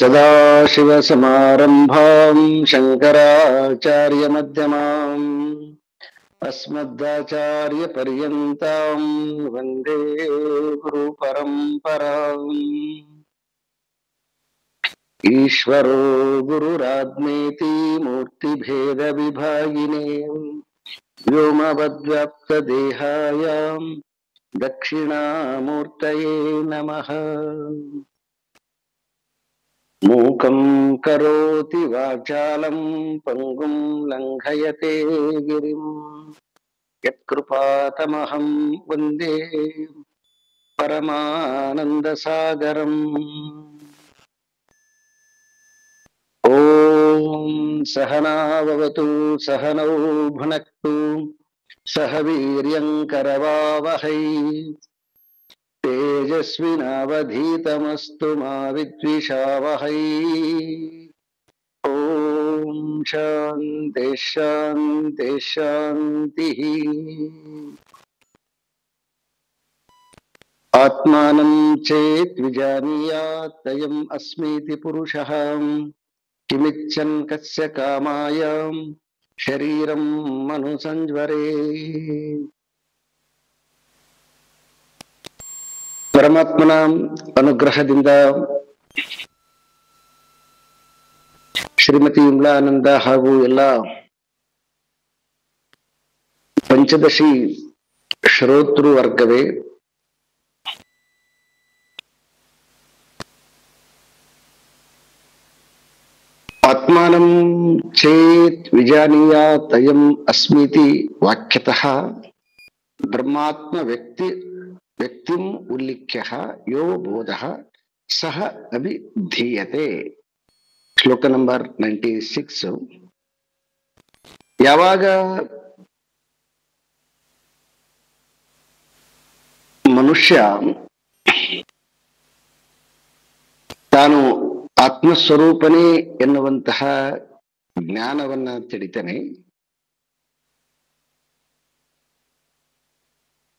सदाशिवसमारम्भां शङ्कराचार्यमध्यमाम् अस्मदाचार्यपर्यन्तां वन्दे गुरुपरम्पराम्। ईश्वरो गुरुरात्मेति मूर्तिभेदविभागिने व्योमवद्व्याप्तदेहाय दक्षिणामूर्तये नमः। मूकं करोति वाचालं पङ्गुं लङ्घयते गिरिं यत्कृपातमहं वन्दे परमानन्दसागरम्। ॐ सहना भवतु सहनौ भुनक्तु सह वीर्यं करवावहै तेजस्विनावधीतमस्तु मा विद्विषावहै। ॐ शान्ति शान्ति शान्तिः। आत्मानं चेत् विजानीयात् अयम् अस्मीति पुरुषः किमिच्छन् कस्य कामाय शरीरं मनुसंज्वरे। ಪರಮಾತ್ಮನ ಅನುಗ್ರಹದಿಂದ ಶ್ರೀಮತಿ ವಿಮಲಾನಂದ ಹಾಗೂ ಎಲ್ಲ ಪಂಚದಶಿ ಶ್ರೋತೃ ವರ್ಗವೇ ಆತ್ಮಾನಂ ಚೇತ್ ವಿಜಾನೀಯಾತ್ ಅಯಂ ಅಸ್ಮಿತಿ ವಾಕ್ಯತಃ ಬ್ರಹ್ಮಾತ್ಮ ವ್ಯಕ್ತಿಂ ಉಲ್ಲಿಖ್ಯ ಯೋ ಬೋಧಃ ಸಹ ಅಭಿಧೀಯತೆ. ಶ್ಲೋಕ ನಂಬರ್ 96. ಯಾವಾಗ ಮನುಷ್ಯ ತಾನು ಆತ್ಮಸ್ವರೂಪನೇ ಎನ್ನುವಂತಹ ಜ್ಞಾನವನ್ನ ತಿಳಿತಾನೆ,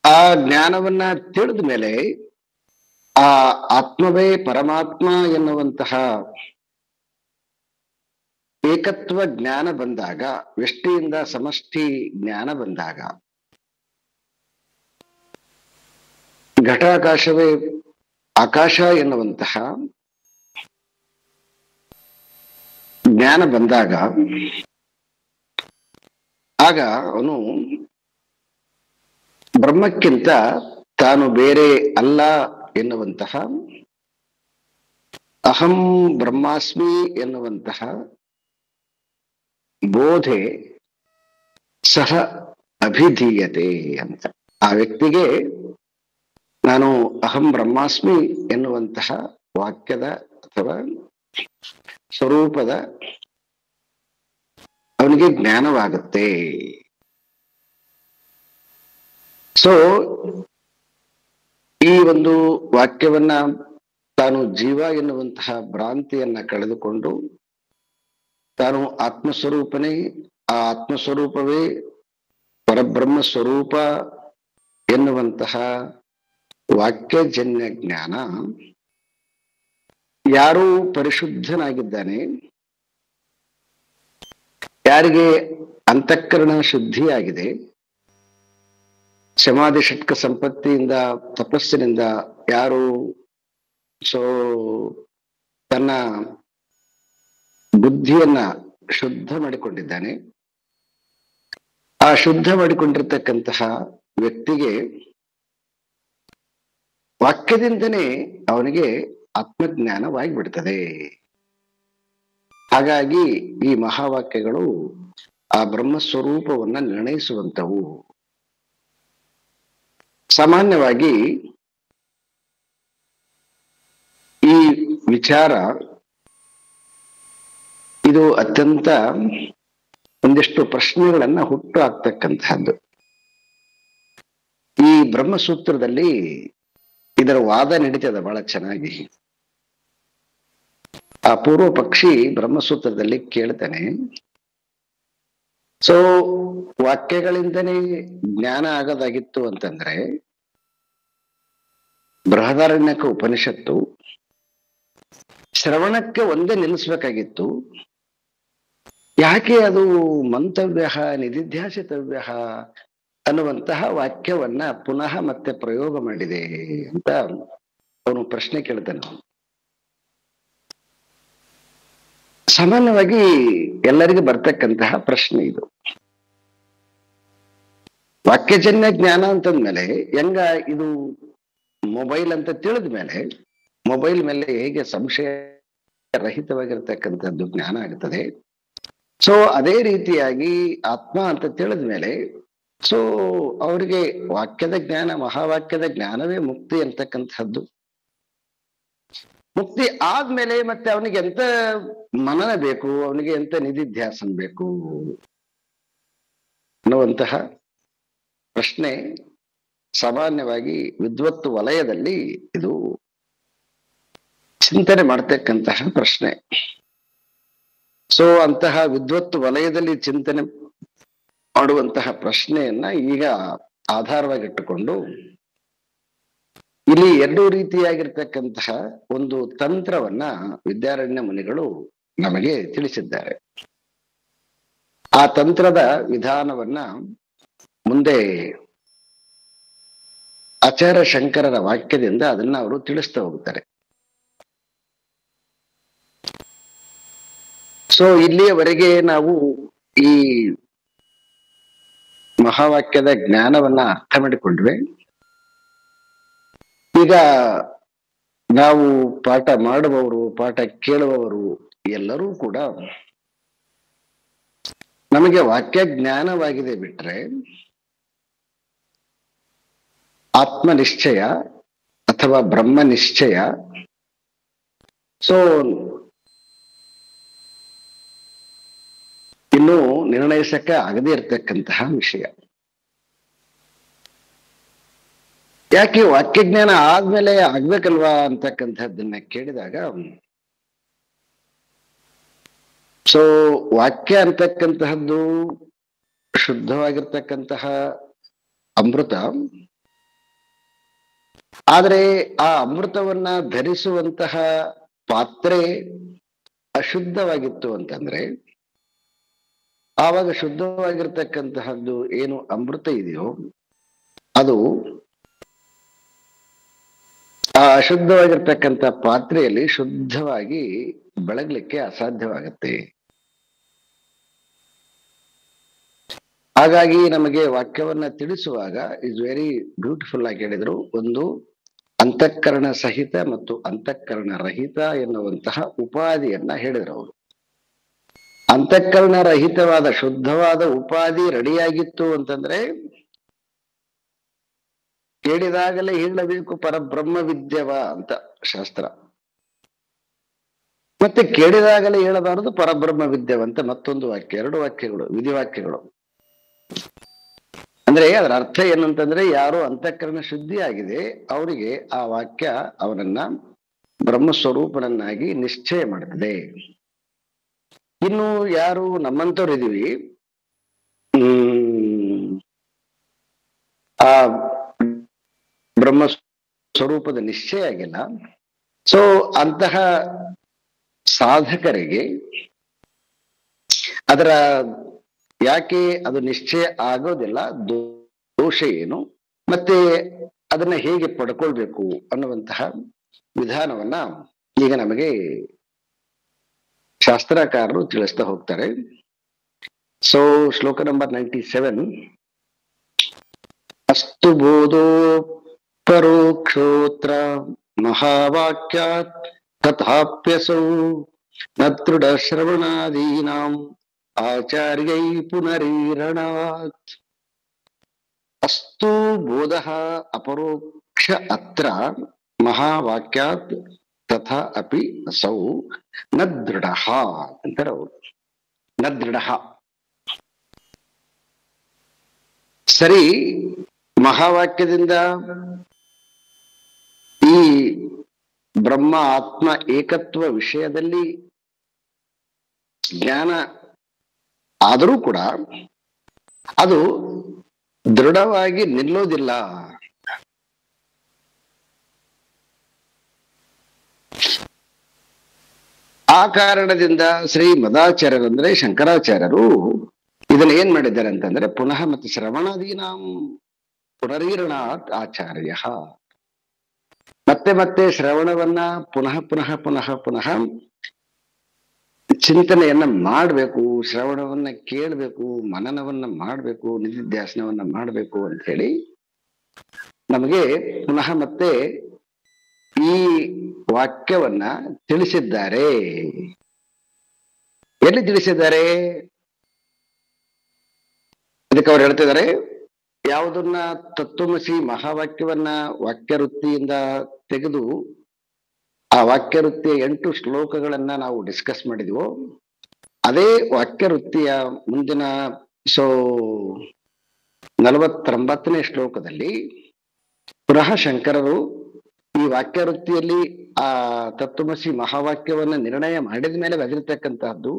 ಆ ಜ್ಞಾನವನ್ನ ತಿಳಿದ ಮೇಲೆ ಆ ಆತ್ಮವೇ ಪರಮಾತ್ಮ ಎನ್ನುವಂತಹ ಏಕತ್ವ ಜ್ಞಾನ ಬಂದಾಗ, ವ್ಯಷ್ಟಿಯಿಂದ ಸಮಷ್ಟಿ ಜ್ಞಾನ ಬಂದಾಗ, ಘಟಾಕಾಶವೇ ಆಕಾಶ ಎನ್ನುವಂತಹ ಜ್ಞಾನ ಬಂದಾಗ, ಆಗ ಅವನು ಬ್ರಹ್ಮಕ್ಕಿಂತ ತಾನು ಬೇರೆ ಅಲ್ಲ ಎನ್ನುವಂತಹ ಅಹಂ ಬ್ರಹ್ಮಾಸ್ಮಿ ಎನ್ನುವಂತಹ ಬೋಧೆ ಸಹ ಅಭಿಧೀಯತೆ ಅಂತ. ಆ ವ್ಯಕ್ತಿಗೆ ನಾನು ಅಹಂ ಬ್ರಹ್ಮಾಸ್ಮಿ ಎನ್ನುವಂತಹ ವಾಕ್ಯದ ಅಥವಾ ಸ್ವರೂಪದ ಅವನಿಗೆ ಜ್ಞಾನವಾಗುತ್ತೆ. ಸೊ ಈ ಒಂದು ವಾಕ್ಯವನ್ನ ತಾನು ಜೀವ ಎನ್ನುವಂತಹ ಭ್ರಾಂತಿಯನ್ನ ಕಳೆದುಕೊಂಡು ತಾನು ಆತ್ಮಸ್ವರೂಪನೇ, ಆ ಆತ್ಮಸ್ವರೂಪವೇ ಪರಬ್ರಹ್ಮ ಸ್ವರೂಪ ಎನ್ನುವಂತಹ ವಾಕ್ಯಜನ್ಯ ಜ್ಞಾನ, ಯಾರು ಪರಿಶುದ್ಧನಾಗಿದ್ದಾನೆ, ಯಾರಿಗೆ ಅಂತಃಕರಣ ಶುದ್ಧಿಯಾಗಿದೆ, ಸಮಾಧಿ ಷಟ್ಕ ಸಂಪತ್ತಿಯಿಂದ ತಪಸ್ಸಿನಿಂದ ಯಾರು ತನ್ನ ಬುದ್ಧಿಯನ್ನ ಶುದ್ಧ ಮಾಡಿಕೊಂಡಿದ್ದಾನೆ, ಆ ಶುದ್ಧ ಮಾಡಿಕೊಂಡಿರ್ತಕ್ಕಂತಹ ವ್ಯಕ್ತಿಗೆ ವಾಕ್ಯದಿಂದನೇ ಅವನಿಗೆ ಆತ್ಮಜ್ಞಾನವಾಗಿ ಬಿಡ್ತದೆ. ಹಾಗಾಗಿ ಈ ಮಹಾವಾಕ್ಯಗಳು ಆ ಬ್ರಹ್ಮಸ್ವರೂಪವನ್ನ ನಿರ್ಣಯಿಸುವಂತವು. ಸಾಮಾನ್ಯವಾಗಿ ಈ ವಿಚಾರ ಇದು ಅತ್ಯಂತ ಒಂದಿಷ್ಟು ಪ್ರಶ್ನೆಗಳನ್ನ ಹುಟ್ಟು ಹಾಕ್ತಕ್ಕಂತಹದ್ದು. ಈ ಬ್ರಹ್ಮಸೂತ್ರದಲ್ಲಿ ಇದರ ವಾದ ನಡೀತದೆ ಬಹಳ ಚೆನ್ನಾಗಿ. ಆ ಪೂರ್ವ ಪಕ್ಷಿ ಬ್ರಹ್ಮಸೂತ್ರದಲ್ಲಿ ಕೇಳ್ತಾನೆ, ಸೊ ವಾಕ್ಯಗಳಿಂದನೇ ಜ್ಞಾನ ಆಗೋದಾಗಿತ್ತು ಅಂತಂದ್ರೆ ಬೃಹದಾರಣ್ಯಕ ಉಪನಿಷತ್ತು ಶ್ರವಣಕ್ಕೆ ಒಂದೇ ನಿಲ್ಲಿಸ್ಬೇಕಾಗಿತ್ತು. ಯಾಕೆ ಅದು ಮಂತವ್ಯ ನಿಧಿಧ್ಯಾಸಿತವ್ಯ ಅನ್ನುವಂತಹ ವಾಕ್ಯವನ್ನ ಪುನಃ ಮತ್ತೆ ಪ್ರಯೋಗ ಮಾಡಿದೆ ಅಂತ ಅವನು ಪ್ರಶ್ನೆ ಕೇಳ್ತಾನೆ. ಸಾಮಾನ್ಯವಾಗಿ ಎಲ್ಲರಿಗೂ ಬರ್ತಕ್ಕಂತಹ ಪ್ರಶ್ನೆ ಇದು. ವಾಕ್ಯಜನ್ಯ ಜ್ಞಾನ ಅಂತಂದ್ಮೇಲೆ ಹೆಂಗ ಇದು ಮೊಬೈಲ್ ಅಂತ ತಿಳಿದ್ಮೇಲೆ ಮೊಬೈಲ್ ಮೇಲೆ ಹೇಗೆ ಸಂಶಯ ರಹಿತವಾಗಿರ್ತಕ್ಕಂಥದ್ದು ಜ್ಞಾನ ಆಗ್ತದೆ, ಸೊ ಅದೇ ರೀತಿಯಾಗಿ ಆತ್ಮ ಅಂತ ತಿಳಿದ್ಮೇಲೆ ಸೊ ಅವರಿಗೆ ವಾಕ್ಯದ ಜ್ಞಾನ, ಮಹಾವಾಕ್ಯದ ಜ್ಞಾನವೇ ಮುಕ್ತಿ ಅಂತಕ್ಕಂಥದ್ದು. ಮುಕ್ತಿ ಆದ್ಮೇಲೆ ಮತ್ತೆ ಅವನಿಗೆ ಎಂತ ಮನನ ಬೇಕು, ಅವನಿಗೆ ಎಂತ ನಿಧಿಧ್ಯಾಸನ ಬೇಕು ಅನ್ನುವಂತಹ ಪ್ರಶ್ನೆ ಸಾಮಾನ್ಯವಾಗಿ ವಿದ್ವತ್ತು ವಲಯದಲ್ಲಿ ಇದು ಚಿಂತನೆ ಮಾಡ್ತಕ್ಕಂತಹ ಪ್ರಶ್ನೆ. ಸೊ ಅಂತಹ ವಿದ್ವತ್ತು ವಲಯದಲ್ಲಿ ಚಿಂತನೆ ಮಾಡುವಂತಹ ಪ್ರಶ್ನೆಯನ್ನ ಈಗ ಆಧಾರವಾಗಿಟ್ಟುಕೊಂಡು ಇಲ್ಲಿ ಎರಡು ರೀತಿಯಾಗಿರ್ತಕ್ಕಂತಹ ಒಂದು ತಂತ್ರವನ್ನ ವಿದ್ಯಾರಣ್ಯ ಮುನಿಗಳು ನಮಗೆ ತಿಳಿಸಿದ್ದಾರೆ. ಆ ತಂತ್ರದ ವಿಧಾನವನ್ನ ಮುಂದೆ ಆಚಾರ್ಯ ಶಂಕರರ ವಾಕ್ಯದಿಂದ ಅದನ್ನ ಅವರು ತಿಳಿಸ್ತಾ ಹೋಗ್ತಾರೆ. ಸೊ ಇಲ್ಲಿಯವರೆಗೆ ನಾವು ಈ ಮಹಾವಾಕ್ಯದ ಜ್ಞಾನವನ್ನ ಅರ್ಥ ಮಾಡಿಕೊಂಡ್ವಿ. ಈಗ ನಾವು ಪಾಠ ಮಾಡುವವರು, ಪಾಠ ಕೇಳುವವರು ಎಲ್ಲರೂ ಕೂಡ ನಮಗೆ ವಾಕ್ಯ ಜ್ಞಾನವಾಗಿದೆ ಬಿಟ್ರೆ ಆತ್ಮನಿಶ್ಚಯ ಅಥವಾ ಬ್ರಹ್ಮ ನಿಶ್ಚಯ ಸೊ ಇನ್ನೂ ನಿರ್ಣಯಿಸಕ್ಕೆ ಆಗದೇ ಇರತಕ್ಕಂತಹ ವಿಷಯ. ಯಾಕೆ ವಾಕ್ಯಜ್ಞಾನ ಆದ್ಮೇಲೆ ಆಗ್ಬೇಕಲ್ವಾ ಅಂತಕ್ಕಂಥದ್ದನ್ನ ಕೇಳಿದಾಗ, ಸೊ ವಾಕ್ಯ ಅಂತಕ್ಕಂತಹದ್ದು ಶುದ್ಧವಾಗಿರ್ತಕ್ಕಂತಹ ಅಮೃತ. ಆದ್ರೆ ಆ ಅಮೃತವನ್ನ ಧರಿಸುವಂತಹ ಪಾತ್ರೆ ಅಶುದ್ಧವಾಗಿತ್ತು ಅಂತಂದ್ರೆ ಆವಾಗ ಶುದ್ಧವಾಗಿರ್ತಕ್ಕಂತಹದ್ದು ಏನು ಅಮೃತ ಇದೆಯೋ ಅದು ಆ ಅಶುದ್ಧವಾಗಿರ್ತಕ್ಕಂಥ ಪಾತ್ರೆಯಲ್ಲಿ ಶುದ್ಧವಾಗಿ ಬೆಳಗ್ಲಿಕ್ಕೆ ಅಸಾಧ್ಯವಾಗತ್ತೆ. ಹಾಗಾಗಿ ನಮಗೆ ವಾಕ್ಯವನ್ನ ತಿಳಿಸುವಾಗ ಇಸ್ ವೆರಿ ಬ್ಯೂಟಿಫುಲ್ ಆಗಿ ಹೇಳಿದ್ರು. ಒಂದು ಅಂತಃಕರಣ ಸಹಿತ ಮತ್ತು ಅಂತಃಕರಣ ರಹಿತ ಎನ್ನುವಂತಹ ಉಪಾಧಿಯನ್ನ ಹೇಳಿದ್ರು ಅವರು. ಅಂತಃಕರಣ ರಹಿತವಾದ ಶುದ್ಧವಾದ ಉಪಾಧಿ ರೆಡಿಯಾಗಿತ್ತು ಅಂತಂದ್ರೆ ಕೇಳಿದಾಗಲೇ ಹೇಳಬೇಕು ಪರಬ್ರಹ್ಮ ವಿದ್ಯವ ಅಂತ ಶಾಸ್ತ್ರ. ಮತ್ತೆ ಕೇಳಿದಾಗಲೇ ಹೇಳಬಾರದು ಪರಬ್ರಹ್ಮ ವಿದ್ಯವಂತ ಮತ್ತೊಂದು ವಾಕ್ಯ, ಎರಡು ವಾಕ್ಯಗಳು ವಿಧಿವಾಕ್ಯಗಳು. ಅಂದ್ರೆ ಅದರ ಅರ್ಥ ಏನಂತಂದ್ರೆ ಯಾರು ಅಂತಃಕರಣ ಶುದ್ಧಿ ಆಗಿದೆ ಅವರಿಗೆ ಆ ವಾಕ್ಯ ಅವನನ್ನ ಬ್ರಹ್ಮಸ್ವರೂಪನನ್ನಾಗಿ ನಿಶ್ಚಯ ಮಾಡುತ್ತದೆ. ಇನ್ನು ಯಾರು ನಮ್ಮಂತವ್ರು ಇದೀವಿ, ಆ ಬ್ರಹ್ಮ ಸ್ವರೂಪದ ನಿಶ್ಚಯ ಆಗಿಲ್ಲ, ಸೊ ಅಂತಹ ಸಾಧಕರಿಗೆ ಅದರ ಯಾಕೆ ಅದು ನಿಶ್ಚಯ ಆಗೋದಿಲ್ಲ, ದೋಷ ಏನು, ಮತ್ತೆ ಅದನ್ನ ಹೇಗೆ ಪಡ್ಕೊಳ್ಬೇಕು ಅನ್ನುವಂತಹ ವಿಧಾನವನ್ನ ಈಗ ನಮಗೆ ಶಾಸ್ತ್ರಕಾರರು ತಿಳಿಸ್ತಾ ಹೋಗ್ತಾರೆ. ಸೊ ಶ್ಲೋಕ ನಂಬರ್ 97. ಅಸ್ತು ಬೋಧೋ ಪರೋಕ್ಷೋತ್ರ ಮಹಾವಾಕ್ಯಾತ್ ತಥಾಪ್ಯಸೌ ನ ದೃಢ ಶ್ರವಣಾದೀನಾಂ ಆಚಾರ್ಯೈ ಪುನರೀರಣಾತ್. ಅಸ್ತು ಬೋಧಃ ಅಪರೋಕ್ಷ ಅತ್ರ ಮಹಾವಾಕ್ಯಾತ್ ತಥಾ ಅಪಿ ಅಸೌ ನ ದೃಢ ಅಂತಾರೆ ಅವರು. ನ ದೃಢ ಸರಿ, ಮಹಾವಾಕ್ಯದಿಂದ ಈ ಬ್ರಹ್ಮ ಆತ್ಮ ಏಕತ್ವ ವಿಷಯದಲ್ಲಿ ಜ್ಞಾನ ಆದರೂ ಕೂಡ ಅದು ದೃಢವಾಗಿ ನಿಲ್ಲೋದಿಲ್ಲ. ಆ ಕಾರಣದಿಂದ ಶ್ರೀ ಮದಾಚಾರ್ಯರು ಅಂದ್ರೆ ಶಂಕರಾಚಾರ್ಯರು ಇದನ್ನ ಏನ್ ಮಾಡಿದ್ದಾರೆ ಅಂತಂದ್ರೆ ಪುನಃ ಮತ್ತೆ ಶ್ರವಣಾದೀನಾಂ ಪುನರೀರಣಾತ್ ಆಚಾರ್ಯ, ಮತ್ತೆ ಮತ್ತೆ ಶ್ರವಣವನ್ನ ಪುನಃ ಪುನಃ ಪುನಃ ಪುನಃ ಚಿಂತನೆಯನ್ನ ಮಾಡಬೇಕು, ಶ್ರವಣವನ್ನ ಕೇಳಬೇಕು, ಮನನವನ್ನ ಮಾಡಬೇಕು, ನಿಧಿಧ್ಯಾಸನವನ್ನ ಮಾಡಬೇಕು ಅಂತ ಹೇಳಿ ನಮಗೆ ಪುನಃ ಮತ್ತೆ ಈ ವಾಕ್ಯವನ್ನ ತಿಳಿಸಿದ್ದಾರೆ. ಎಲ್ಲಿ ತಿಳಿಸಿದ್ದಾರೆ? ಅದಕ್ಕೆ ಅವ್ರು ಹೇಳ್ತಿದ್ದಾರೆ, ಯಾವುದನ್ನ ತತ್ವಮಸಿ ಮಹಾವಾಕ್ಯವನ್ನ ವಾಕ್ಯವೃತ್ತಿಯಿಂದ ತೆಗೆದು ಆ ವಾಕ್ಯವೃತ್ತಿಯ 8 ಶ್ಲೋಕಗಳನ್ನ ನಾವು ಡಿಸ್ಕಸ್ ಮಾಡಿದ್ವೋ, ಅದೇ ವಾಕ್ಯವೃತ್ತಿಯ ಮುಂದಿನ 49ನೇ ಶ್ಲೋಕದಲ್ಲಿ ಪುನಃ ಶಂಕರರು ಈ ವಾಕ್ಯವೃತ್ತಿಯಲ್ಲಿ ಆ ತತ್ವಮಸಿ ಮಹಾವಾಕ್ಯವನ್ನ ನಿರ್ಣಯ ಮಾಡಿದ ಮೇಲೆ ಬರೆದಿರ್ತಕ್ಕಂತಹದ್ದು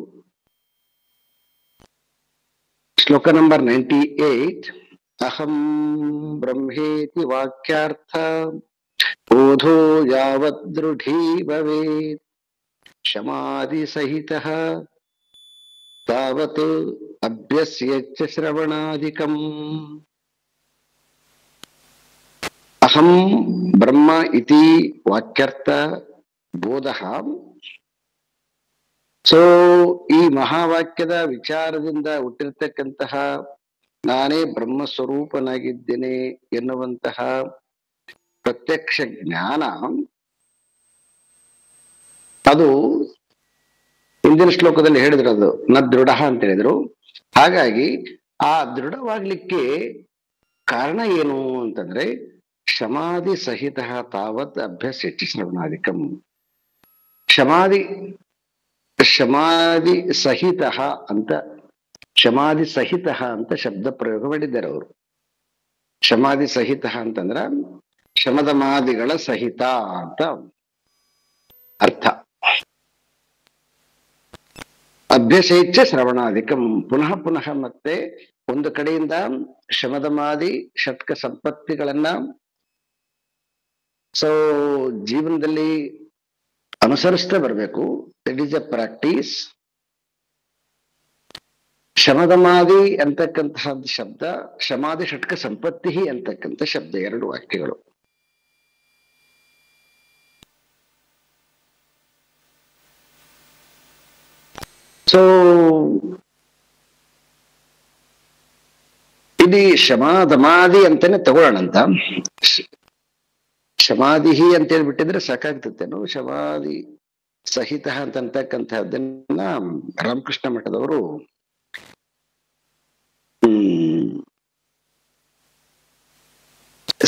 ಶ್ಲೋಕ ನಂಬರ್ 98. ಅಹಂ ಬ್ರಹ್ಮೇತಿ ವಾಕ್ಯಾರ್ಥ ಬೋಧೋ ಯಾವದ್ ದೃಢೀ ಭವೇತ್ ಶಮಾಧಿ ಸಹಿತಃ ತಾವತ್ ಅಭ್ಯಸ್ಯಚ್ಚ ಶ್ರವಣಾಧಿಕಂ. ಅಹಂ ಬ್ರಹ್ಮ ಇತಿ ವಾಕ್ಯರ್ಥ ಬೋಧಃ. ಸೊ ಈ ಮಹಾವಾಕ್ಯದ ವಿಚಾರದಿಂದ ಹುಟ್ಟಿರ್ತಕ್ಕಂತಹ ನಾನೇ ಬ್ರಹ್ಮ ಸ್ವರೂಪನಾಗಿದ್ದೇನೆ ಎನ್ನುವಂತಹ ಪ್ರತ್ಯಕ್ಷ ಜ್ಞಾನ ಅದು ಹಿಂದಿನ ಶ್ಲೋಕದಲ್ಲಿ ಹೇಳಿದ್ರು, ಅದು ನ ದೃಢ ಅಂತ ಹೇಳಿದ್ರು. ಹಾಗಾಗಿ ಆ ದೃಢವಾಗ್ಲಿಕ್ಕೆ ಕಾರಣ ಏನು ಅಂತಂದ್ರೆ ಶಮಾಧಿ ಸಹಿತ ತಾವತ್ ಅಭ್ಯಾಸ ಹೆಚ್ಚು ಶ್ರವಣಾಧಿಕಂ. ಶಮಾಧಿ ಸಹಿತ ಅಂತ ಶಮಾಧಿ ಸಹಿತ ಅಂತ ಶಬ್ದ ಪ್ರಯೋಗ ಮಾಡಿದ್ದಾರೆ ಅವರು. ಶಮಾಧಿ ಸಹಿತ ಅಂತಂದ್ರ ಶಮದಮಾದಿಗಳ ಸಹಿತ ಅಂತ ಅರ್ಥ. ಅಭ್ಯಸೇಚ್ಛ ಶ್ರವಣಾಧಿಕಂ, ಪುನಃ ಪುನಃ ಮತ್ತೆ ಒಂದು ಕಡೆಯಿಂದ ಶಮದಮಾದಿ ಷಟ್ಕ ಸಂಪತ್ತಿಗಳನ್ನ ಜೀವನದಲ್ಲಿ ಅನುಸರಿಸ್ತಾ ಬರಬೇಕು. It is a practice. ಶಮದಮಾದಿ ಅಂತಕ್ಕಂತಹ ಶಬ್ದ, ಶಮಾದಿ ಷಟ್ಕ ಸಂಪತ್ತಿ ಅಂತಕ್ಕಂಥ ಶಬ್ದ, 2 ವಾಕ್ಯಗಳು. ಸೊ ಇಲ್ಲಿ ಶಮಾದಮಾದಿ ಅಂತಾನೆ ತಗೊಳ್ಳೋಣಂತ. ಶಮಾಧಿ ಅಂತ ಹೇಳ್ಬಿಟ್ಟಿದ್ರೆ ಸಾಕಾಗ್ತತ್ತೇನು. ಶಮಾಧಿ ಸಹಿತ ಅಂತಕ್ಕಂಥದ್ದನ್ನ ರಾಮಕೃಷ್ಣ ಮಠದವರು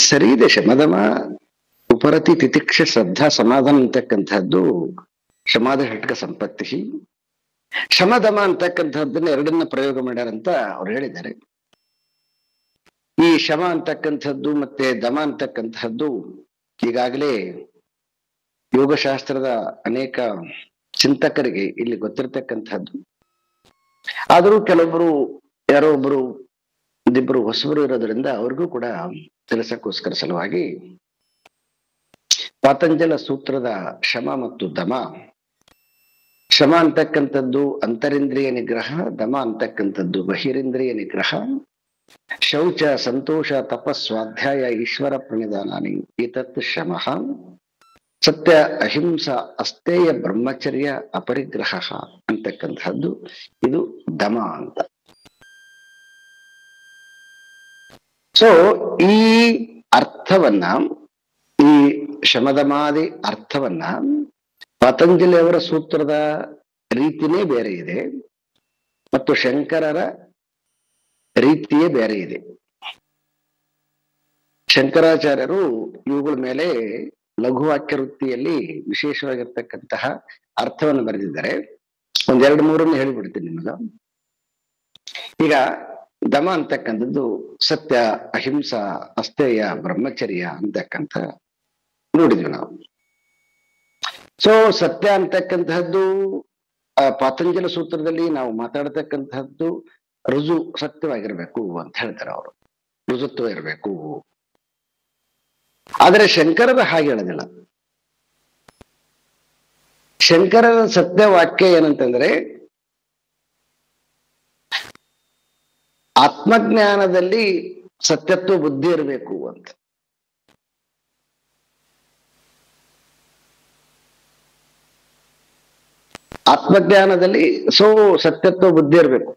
ಸರಿ ಇದೆ. ಶಮದಮ ಉಪರತಿ ತಿತಿಕ್ಷ ಶ್ರದ್ಧಾ ಸಮಾಧಾನ ಅಂತಕ್ಕಂಥದ್ದು ಶಮಾಧ ಷಟ್ಕ ಸಂಪತ್ತಿ. ಶಮದಮ ಅಂತಕ್ಕಂಥದ್ದನ್ನ 2 ಪ್ರಯೋಗ ಮಾಡ್ಯಾರಂತ ಅವ್ರು ಹೇಳಿದ್ದಾರೆ. ಈ ಶಮ ಅಂತಕ್ಕಂಥದ್ದು ಮತ್ತೆ ದಮ ಅಂತಕ್ಕಂಥದ್ದು ಈಗಾಗಲೇ ಯೋಗಶಾಸ್ತ್ರದ ಅನೇಕ ಚಿಂತಕರಿಗೆ ಇಲ್ಲಿ ಗೊತ್ತಿರ್ತಕ್ಕಂಥದ್ದು. ಆದರೂ ಕೆಲವೊಬ್ರು ಯಾರೋ ಒಬ್ರು ಒಂದಿಬ್ರು ಹೊಸಬರು ಇರೋದ್ರಿಂದ ಅವ್ರಿಗೂ ಕೂಡ ತಿಳಿಸಕ್ಕೋಸ್ಕರ ಸಲುವಾಗಿ ಪಾತಂಜಲ ಸೂತ್ರದ ಶಮ ಮತ್ತು ದಮ. ಶಮ ಅಂತಕ್ಕಂಥದ್ದು ಅಂತರಿಂದ್ರಿಯ ನಿಗ್ರಹ, ದಮ ಅಂತಕ್ಕಂಥದ್ದು ಬಹಿರಿಂದ್ರಿಯ ನಿಗ್ರಹ. ಶೌಚ ಸಂತೋಷ ತಪಸ್ವಾಧ್ಯಾಯ ಈಶ್ವರ ಪ್ರಣಿಧಾನಾನಿ ಏತತ್ ಶಮಃ. ಸತ್ಯ ಅಹಿಂಸಾ ಅಸ್ತೇಯ ಬ್ರಹ್ಮಚರ್ಯ ಅಪರಿಗ್ರಹ ಅಂತಕ್ಕಂಥದ್ದು ಇದು ದಮ ಅಂತ. ಸೊ ಈ ಅರ್ಥವನ್ನ, ಈ ಶಮದಮಾದಿ ಅರ್ಥವನ್ನ ಪತಂಜಲಿ ಅವರ ಸೂತ್ರದ ರೀತಿನೇ ಬೇರೆ ಇದೆ ಮತ್ತು ಶಂಕರರ ರೀತಿಯೇ ಬೇರೆ ಇದೆ. ಶಂಕರಾಚಾರ್ಯರು ಇವುಗಳ ಮೇಲೆ ಲಘುವಾಕ್ಯ ವೃತ್ತಿಯಲ್ಲಿ ವಿಶೇಷವಾಗಿರ್ತಕ್ಕಂತಹ ಅರ್ಥವನ್ನು ಬರೆದಿದ್ದಾರೆ. 1-2-3 ಹೇಳಿಬಿಡ್ತೀನಿ ನಿಮಗ. ಈಗ ದಮ ಅಂತಕ್ಕಂಥದ್ದು ಸತ್ಯ ಅಹಿಂಸಾ ಅಸ್ತೇಯ ಬ್ರಹ್ಮಚರ್ಯ ಅಂತಕ್ಕಂಥ ನೋಡಿದ್ವಿ ನಾವು. ಸೊ ಸತ್ಯ ಅಂತಕ್ಕಂತಹದ್ದು ಪಾತಂಜಲ ಸೂತ್ರದಲ್ಲಿ ನಾವು ಮಾತಾಡತಕ್ಕಂತಹದ್ದು ರುಜು ಸತ್ಯವಾಗಿರ್ಬೇಕು ಅಂತ ಹೇಳ್ತಾರೆ ಅವರು. ರುಜುತ್ವ ಇರಬೇಕು. ಆದರೆ ಶಂಕರರ ಹಾಗೆ ಹೇಳೋದಿಲ್ಲ. ಶಂಕರರ ಸತ್ಯವಾಕ್ಯ ಏನಂತಂದ್ರೆ ಆತ್ಮಜ್ಞಾನದಲ್ಲಿ ಸತ್ಯತ್ವ ಬುದ್ಧಿ ಇರಬೇಕು ಅಂತ. ಆತ್ಮಜ್ಞಾನದಲ್ಲಿ ಸತ್ಯತ್ವ ಬುದ್ಧಿ ಇರಬೇಕು.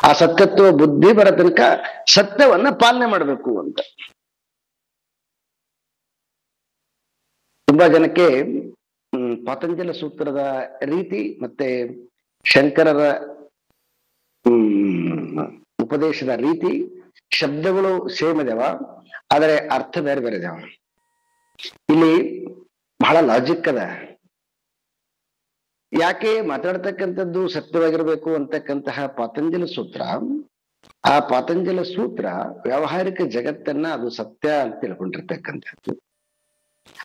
ಆ ಸತ್ಯತ್ವ ಬುದ್ಧಿ ಬರೋ ತನಕ ಸತ್ಯವನ್ನ ಪಾಲನೆ ಮಾಡಬೇಕು ಅಂತ. ತುಂಬಾ ಜನಕ್ಕೆ ಪತಂಜಲ ಸೂತ್ರದ ರೀತಿ ಮತ್ತೆ ಶಂಕರರ ಉಪದೇಶದ ರೀತಿ, ಶಬ್ದಗಳು ಸೇಮ್ ಇದಾವ, ಆದರೆ ಅರ್ಥ ಬೇರೆ ಬೇರೆ ಇದಾವ. ಇಲ್ಲಿ ಬಹಳ ಲಾಜಿಕ್ ಅದ. ಯಾಕೆ ಮಾತಾಡ್ತಕ್ಕಂಥದ್ದು ಸತ್ಯವಾಗಿರ್ಬೇಕು ಅಂತಕ್ಕಂತಹ ಪತಂಜಲ ಸೂತ್ರ, ಆ ಪತಂಜಲ ಸೂತ್ರ ವ್ಯಾವಹಾರಿಕ ಜಗತ್ತನ್ನ ಅದು ಸತ್ಯ ಅಂತ ತಿಳ್ಕೊಂಡಿರ್ತಕ್ಕಂಥದ್ದು.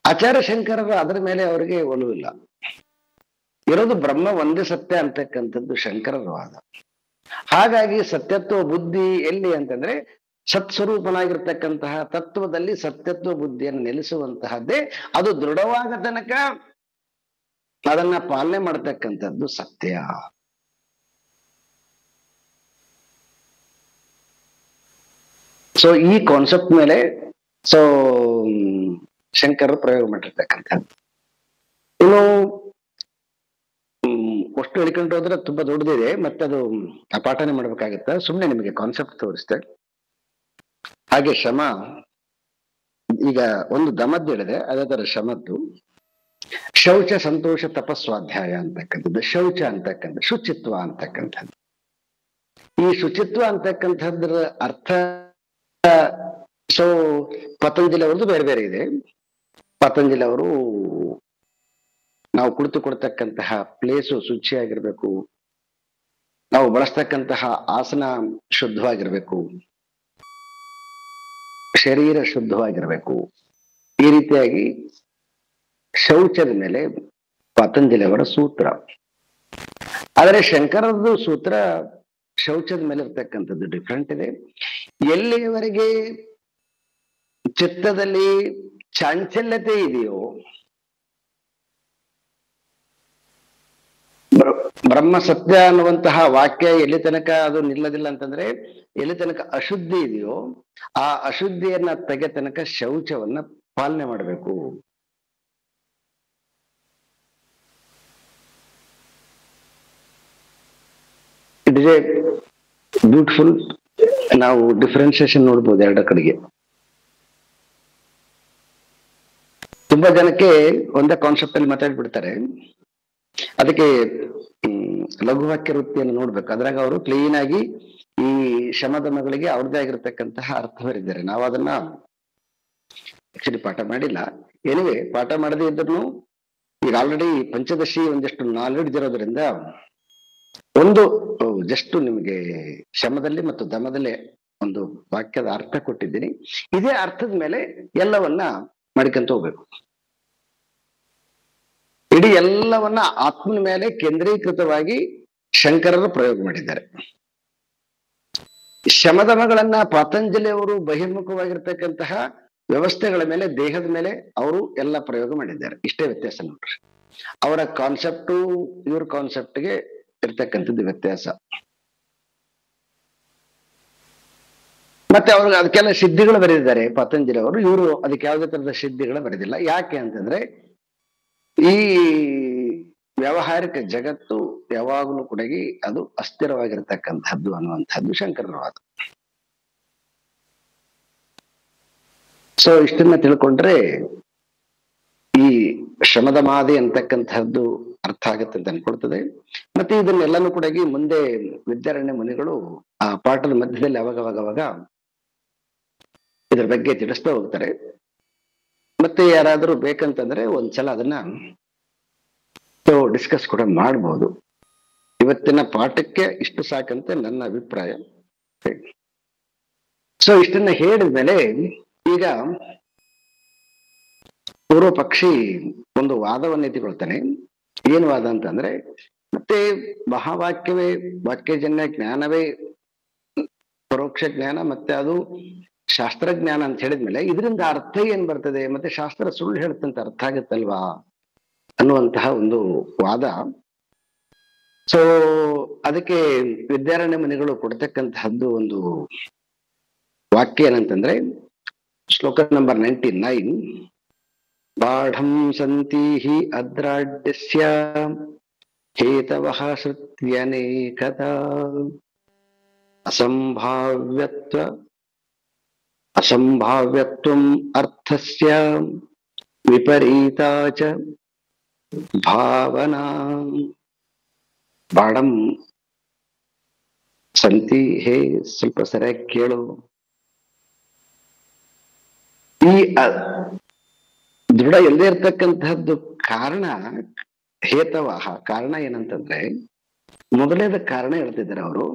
ಆಚಾರ್ಯ ಶಂಕರರು ಅದರ ಮೇಲೆ ಅವರಿಗೆ ಒಲವಿಲ್ಲ. ಇರೋದು ಬ್ರಹ್ಮ ಒಂದೇ ಸತ್ಯ ಅಂತಕ್ಕಂಥದ್ದು ಶಂಕರರ ವಾದ. ಹಾಗಾಗಿ ಸತ್ಯತ್ವ ಬುದ್ಧಿ ಎಲ್ಲಿ ಅಂತಂದ್ರೆ ಸತ್ಸ್ವರೂಪನಾಗಿರ್ತಕ್ಕಂತಹ ತತ್ವದಲ್ಲಿ ಸತ್ಯತ್ವ ಬುದ್ಧಿಯನ್ನು ನೆಲೆಸುವಂತಹದ್ದೇ. ಅದು ದೃಢವಾದ ತನಕ ಅದನ್ನ ಪಾಲನೆ ಮಾಡತಕ್ಕಂಥದ್ದು ಸತ್ಯ. ಈ ಕಾನ್ಸೆಪ್ಟ್ ಮೇಲೆ ಶಂಕರರು ಪ್ರಯೋಗ ಮಾಡಿರ್ತಕ್ಕಂಥದ್ದು. ಇನ್ನು ಅಷ್ಟು ಹೇಳ್ಕೊಂಡು ಹೋದ್ರೆ ತುಂಬಾ ದೊಡ್ಡದಿದೆ, ಮತ್ತೆ ಅದು ಪಾಠನೆ ಮಾಡ್ಬೇಕಾಗತ್ತ. ಸುಮ್ನೆ ನಿಮಗೆ ಕಾನ್ಸೆಪ್ಟ್ ತೋರಿಸ್ತೆ. ಹಾಗೆ ಶಮ, ಈಗ ಒಂದು ದಮದ್ದು ಹೇಳಿದೆ, ಅದೇ ತರ ಶಮದ್ದು ಶೌಚ ಸಂತೋಷ ತಪಸ್ವಾಧ್ಯಾಯ ಅಂತಕ್ಕಂಥದ್ದು. ಶೌಚ ಅಂತಕ್ಕಂಥ ಶುಚಿತ್ವ ಅಂತಕ್ಕಂಥದ್ದು. ಈ ಶುಚಿತ್ವ ಅಂತಕ್ಕಂಥದ್ರ ಅರ್ಥ ಪತಂಜಲಿ ಅವ್ರದ್ದು ಬೇರೆ ಬೇರೆ ಇದೆ. ಪತಂಜಲಿ ಅವರು ನಾವು ಕುಳಿತುಕೊಡ್ತಕ್ಕಂತಹ ಪ್ಲೇಸು ಶುಚಿಯಾಗಿರ್ಬೇಕು, ನಾವು ಬಳಸ್ತಕ್ಕಂತಹ ಆಸನ ಶುದ್ಧವಾಗಿರ್ಬೇಕು, ಶರೀರ ಶುದ್ಧವಾಗಿರ್ಬೇಕು. ಈ ರೀತಿಯಾಗಿ ಶೌಚದ ಮೇಲೆ ಪತಂಜಲಿ ಅವರ ಸೂತ್ರ. ಆದರೆ ಶಂಕರದ್ದು ಸೂತ್ರ ಶೌಚದ ಮೇಲೆ ಇರ್ತಕ್ಕಂಥದ್ದು ಡಿಫ್ರೆಂಟ್ ಇದೆ. ಎಲ್ಲಿಯವರೆಗೆ ಚಿತ್ತದಲ್ಲಿ ಚಾಂಚಲ್ಯತೆ ಇದೆಯೋ, ಬ್ರಹ್ಮ ಸತ್ಯ ಅನ್ನುವಂತಹ ವಾಕ್ಯ ಎಲ್ಲಿ ತನಕ ಅದು ನಿಲ್ಲದಿಲ್ಲ ಅಂತಂದ್ರೆ, ಎಲ್ಲಿ ತನಕ ಅಶುದ್ಧಿ ಇದೆಯೋ ಆ ಅಶುದ್ಧಿಯನ್ನ ತೆಗೆ ತನಕ ಶೌಚವನ್ನ ಪಾಲನೆ ಮಾಡಬೇಕು. It is A beautiful. ನಾವು ಡಿಫ್ರೆನ್ಸಿಯೇಷನ್ ನೋಡ್ಬೋದು ಎರಡ ಕಡೆಗೆ. ತುಂಬಾ ಜನಕ್ಕೆ ಒಂದೇ ಕಾನ್ಸೆಪ್ಟ್ ಅಲ್ಲಿ ಮಾತಾಡ್ಬಿಡ್ತಾರೆ. ಅದಕ್ಕೆ ಲಘುವಾಕ್ಯ ವೃತ್ತಿಯನ್ನು ನೋಡ್ಬೇಕು. ಅದ್ರಾಗ ಅವರು ಕ್ಲೀನ್ ಆಗಿ ಈ ಶಮದಮಗಳಿಗೆ ಅವ್ರದ್ದೇ ಆಗಿರ್ತಕ್ಕಂತಹ ಅರ್ಥ ಬರೆದಿದ್ದಾರೆ. ನಾವು ಅದನ್ನ ಆಕ್ಚುಲಿ ಪಾಠ ಮಾಡಿಲ್ಲ. ಎನಿವೆ, ಪಾಠ ಮಾಡದೇ ಇದ್ರು ಈಗ ಆಲ್ರೆಡಿ ಪಂಚದಶಿ ಒಂದಿಷ್ಟು ನಾಲೆಡ್ಜ್ ಇರೋದ್ರಿಂದ ಒಂದು ಜಸ್ಟ್ ನಿಮಗೆ ಶಮದಲ್ಲಿ ಮತ್ತು ದಮದಲ್ಲಿ ಒಂದು ವಾಕ್ಯದ ಅರ್ಥ ಕೊಟ್ಟಿದ್ದೀನಿ. ಇದೇ ಅರ್ಥದ ಮೇಲೆ ಎಲ್ಲವನ್ನ ಮಾಡ್ಕೊಂತ ಹೋಗ್ಬೇಕು. ಇಡೀ ಎಲ್ಲವನ್ನ ಆತ್ಮನ ಮೇಲೆ ಕೇಂದ್ರೀಕೃತವಾಗಿ ಶಂಕರರು ಪ್ರಯೋಗ ಮಾಡಿದ್ದಾರೆ. ಶಮದಮಗಳನ್ನ ಪತಂಜಲಿ ಅವರು ಬಹಿರ್ಮುಖವಾಗಿರ್ತಕ್ಕಂತಹ ವ್ಯವಸ್ಥೆಗಳ ಮೇಲೆ, ದೇಹದ ಮೇಲೆ ಅವರು ಎಲ್ಲ ಪ್ರಯೋಗ ಮಾಡಿದ್ದಾರೆ. ಇಷ್ಟೇ ವ್ಯತ್ಯಾಸ ನೋಡ್ರಿ. ಅವರ ಕಾನ್ಸೆಪ್ಟು ಇವ್ರ ಕಾನ್ಸೆಪ್ಟ್ಗೆ ಇರ್ತಕ್ಕಂಥದ್ದು ವ್ಯತ್ಯಾಸ. ಮತ್ತೆ ಅವ್ರಿಗೆ ಅದಕ್ಕೆಲ್ಲ ಸಿದ್ಧಿಗಳು ಬರೆದಿದ್ದಾರೆ ಪತಂಜಲಿ ಅವರು. ಇವರು ಅದಕ್ಕೆ ಯಾವುದೇ ತರದ ಸಿದ್ಧಿಗಳು ಬರೆದಿಲ್ಲ. ಯಾಕೆ ಅಂತಂದ್ರೆ ಈ ವ್ಯಾವಹಾರಿಕ ಜಗತ್ತು ಯಾವಾಗಲೂ ಕೂಡ ಅದು ಅಸ್ಥಿರವಾಗಿರ್ತಕ್ಕಂಥದ್ದು ಅನ್ನುವಂಥದ್ದು ಶಂಕರರ ವಾದ. ಇಷ್ಟನ್ನ ತಿಳ್ಕೊಂಡ್ರೆ ಈ ಶ್ರಮದ ಮಾದೆ ಅಂತಕ್ಕಂಥದ್ದು ಅರ್ಥ ಆಗತ್ತೆ ಅಂತ ಅನ್ಕೊಳ್ತದೆ. ಮತ್ತೆ ಇದನ್ನೆಲ್ಲಾನು ಕೂಡ ಮುಂದೆ ವಿದ್ಯಾರಣ್ಯ ಮುನಿಗಳು ಆ ಪಾಠದ ಮಧ್ಯದಲ್ಲಿ ಅವಾಗ ಇದ್ರ ಬಗ್ಗೆ ತಿಳಿಸ್ತಾ ಹೋಗ್ತಾರೆ. ಮತ್ತೆ ಯಾರಾದ್ರೂ ಬೇಕಂತಂದ್ರೆ ಒಂದ್ಸಲ ಅದನ್ನ ಡಿಸ್ಕಸ್ ಕೂಡ ಮಾಡ್ಬೋದು. ಇವತ್ತಿನ ಪಾಠಕ್ಕೆ ಇಷ್ಟು ಸಾಕಂತೆ ನನ್ನ ಅಭಿಪ್ರಾಯ. ಇಷ್ಟನ್ನ ಹೇಳಿದ್ಮೇಲೆ ಈಗ ಪೂರ್ವ ಪಕ್ಷಿ ಒಂದು ವಾದವನ್ನು ಎತ್ತಿಕೊಳ್ತಾನೆ. ಏನು ವಾದ ಅಂತಂದ್ರೆ, ಮತ್ತೆ ಮಹಾವಾಕ್ಯವೇ ವಾಕ್ಯಜನ್ಯ ಜ್ಞಾನವೇ ಪರೋಕ್ಷ ಜ್ಞಾನ, ಮತ್ತೆ ಅದು ಶಾಸ್ತ್ರಜ್ಞಾನ ಅಂತ ಹೇಳಿದ್ಮೇಲೆ ಇದರಿಂದ ಅರ್ಥ ಏನ್ ಬರ್ತದೆ, ಮತ್ತೆ ಶಾಸ್ತ್ರ ಸುಳ್ಳು ಹೇಳುತ್ತಂತ ಅರ್ಥ ಆಗತ್ತಲ್ವಾ ಅನ್ನುವಂತಹ ಒಂದು ವಾದ. ಸೊ ಅದಕ್ಕೆ ವಿದ್ಯಾರಣ್ಯ ಮುನಿಗಳು ಕೊಡ್ತಕ್ಕಂತಹದ್ದು ಒಂದು ವಾಕ್ಯ ಏನಂತಂದ್ರೆ, ಶ್ಲೋಕ ನಂಬರ್ 99, ಬಾಢಂ ಸಂತೀಹಿ ಅದ್ರಾಡ್ಯಸ್ಯ ಹೇತವಃ ಶ್ರುತ್ಯನೇಕದಾ ಅಸಂಭಾವ್ಯತ್ವಂ ಅರ್ಥಸ್ಯ ವಿಪರೀತಾ ಚ ಭಾವನಾ. ಬಾಢಂ ಸಂತಿ, ಹೇ ಸ್ವಲ್ಪ ಸರಿಯಾಗಿ ಕೇಳು. ಈ ದೃಢ ಇಲ್ಲದೆ ಇರ್ತಕ್ಕಂತಹದ್ದು ಕಾರಣ ಹೇತವಃ, ಕಾರಣ ಏನಂತಂದ್ರೆ ಮೊದಲೇದ ಕಾರಣ ಹೇಳ್ತಿದ್ದಾರೆ ಅವರು,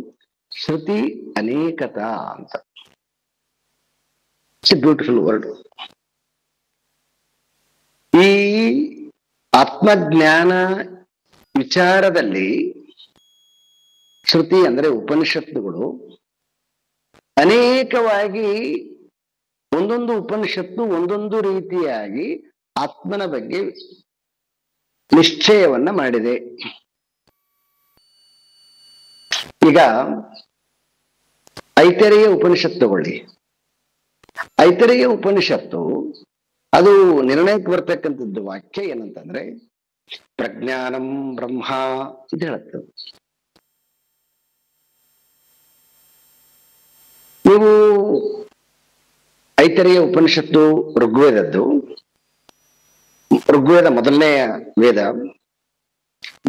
ಶ್ರುತಿ ಅನೇಕತಾ ಅಂತ. It's A beautiful word. ಈ ಆತ್ಮಜ್ಞಾನ ವಿಚಾರದಲ್ಲಿ ಶ್ರುತಿ ಅಂದ್ರೆ ಉಪನಿಷತ್ತುಗಳು ಅನೇಕವಾಗಿ, ಒಂದೊಂದು ಉಪನಿಷತ್ತು ಒಂದೊಂದು ರೀತಿಯಾಗಿ ಆತ್ಮನ ಬಗ್ಗೆ ನಿಶ್ಚಯವನ್ನ ಮಾಡಿದೆ. ಈಗ ಐತರೇಯ ಉಪನಿಷತ್ತು ತಗೊಳ್ಳಿ. ಐತರೇಯ ಉಪನಿಷತ್ತು ಅದು ನಿರ್ಣಯಕ್ಕೆ ಬರ್ತಕ್ಕಂಥದ್ದು ವಾಕ್ಯ ಏನಂತಂದ್ರೆ, ಪ್ರಜ್ಞಾನಂ ಬ್ರಹ್ಮ ಅಂತ ಹೇಳುತ್ತೆ. ನೀವು ಐತರೇಯ ಉಪನಿಷತ್ತು ಋಗ್ವೇದದ್ದು, ಋಗ್ವೇದ ಮೊದಲನೇ ವೇದ.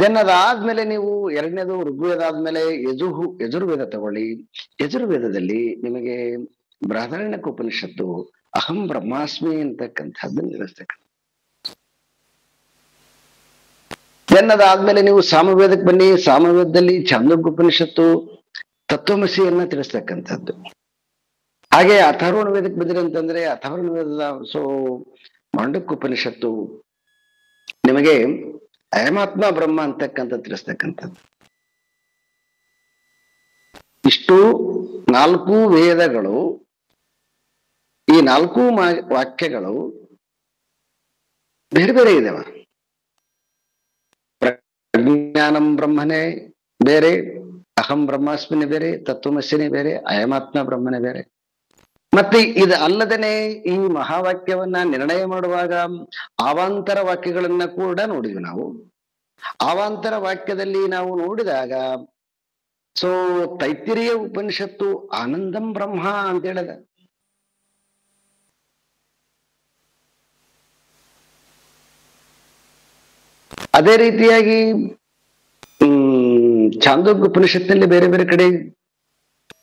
ದೆನ್ ಅದಾದ್ಮೇಲೆ ನೀವು ಎರಡನೇದು ಋಗ್ವೇದ ಆದ್ಮೇಲೆ ಯಜುರ್ವೇದ ತಗೊಳ್ಳಿ. ಯಜುರ್ವೇದದಲ್ಲಿ ನಿಮಗೆ ಬೃಹದಾರಣ್ಯಕ ಉಪನಿಷತ್ತು ಅಹಂ ಬ್ರಹ್ಮಾಸ್ಮಿ ಅಂತಕ್ಕಂಥದ್ದನ್ನು ನಿಲ್ಲಿಸ್ತಕ್ಕಂಥ. ದೆನ್ ಅದಾದ್ಮೇಲೆ ನೀವು ಸಾಮವೇದಕ್ಕೆ ಬನ್ನಿ. ಸಾಮವೇದದಲ್ಲಿ ಛಾಂದೋಗ್ಯ ಉಪನಿಷತ್ತು ತತ್ವಮಸಿಯನ್ನ ತಿಳಿಸ್ತಕ್ಕಂಥದ್ದು. ಹಾಗೆ ಅಥರ್ವಣ ವೇದಕ್ಕೆ ಬಂದಿರಿ ಅಂತಂದ್ರೆ ಅಥರ್ವಣ ವೇದದ ಮಾಂಡಕ್ಯ ಉಪನಿಷತ್ತು ನಿಮಗೆ ಅಯಮಾತ್ಮ ಬ್ರಹ್ಮ ಅಂತಕ್ಕಂಥ ತಿಳಿಸ್ತಕ್ಕಂಥದ್ದು. ಇಷ್ಟು 4 ವೇದಗಳು, ಈ 4 ವಾಕ್ಯಗಳು ಬೇರೆ ಬೇರೆ ಇದಾವ. ಪ್ರಜ್ಞಾನಂ ಬ್ರಹ್ಮನೇ ಬೇರೆ, ಅಹಂ ಬ್ರಹ್ಮಾಸ್ಮಿನೇ ಬೇರೆ, ತತ್ವಮಸಿನೇ ಬೇರೆ, ಅಯಮಾತ್ಮ ಬ್ರಹ್ಮನೇ ಬೇರೆ. ಮತ್ತೆ ಇದು ಅಲ್ಲದೇನೆ ಈ ಮಹಾವಾಕ್ಯವನ್ನ ನಿರ್ಣಯ ಮಾಡುವಾಗ ಅವಾಂತರ ವಾಕ್ಯಗಳನ್ನ ಕೂಡ ನೋಡಿದ್ವಿ ನಾವು. ಅವಾಂತರ ವಾಕ್ಯದಲ್ಲಿ ನಾವು ನೋಡಿದಾಗ ತೈತ್ತಿರೀಯ ಉಪನಿಷತ್ತು ಆನಂದಂ ಬ್ರಹ್ಮ ಅಂತ ಹೇಳಿದ. ಅದೇ ರೀತಿಯಾಗಿ ಛಾಂದೋಗ್ಯ ಉಪನಿಷತ್ತಿನಲ್ಲಿ ಬೇರೆ ಬೇರೆ ಕಡೆ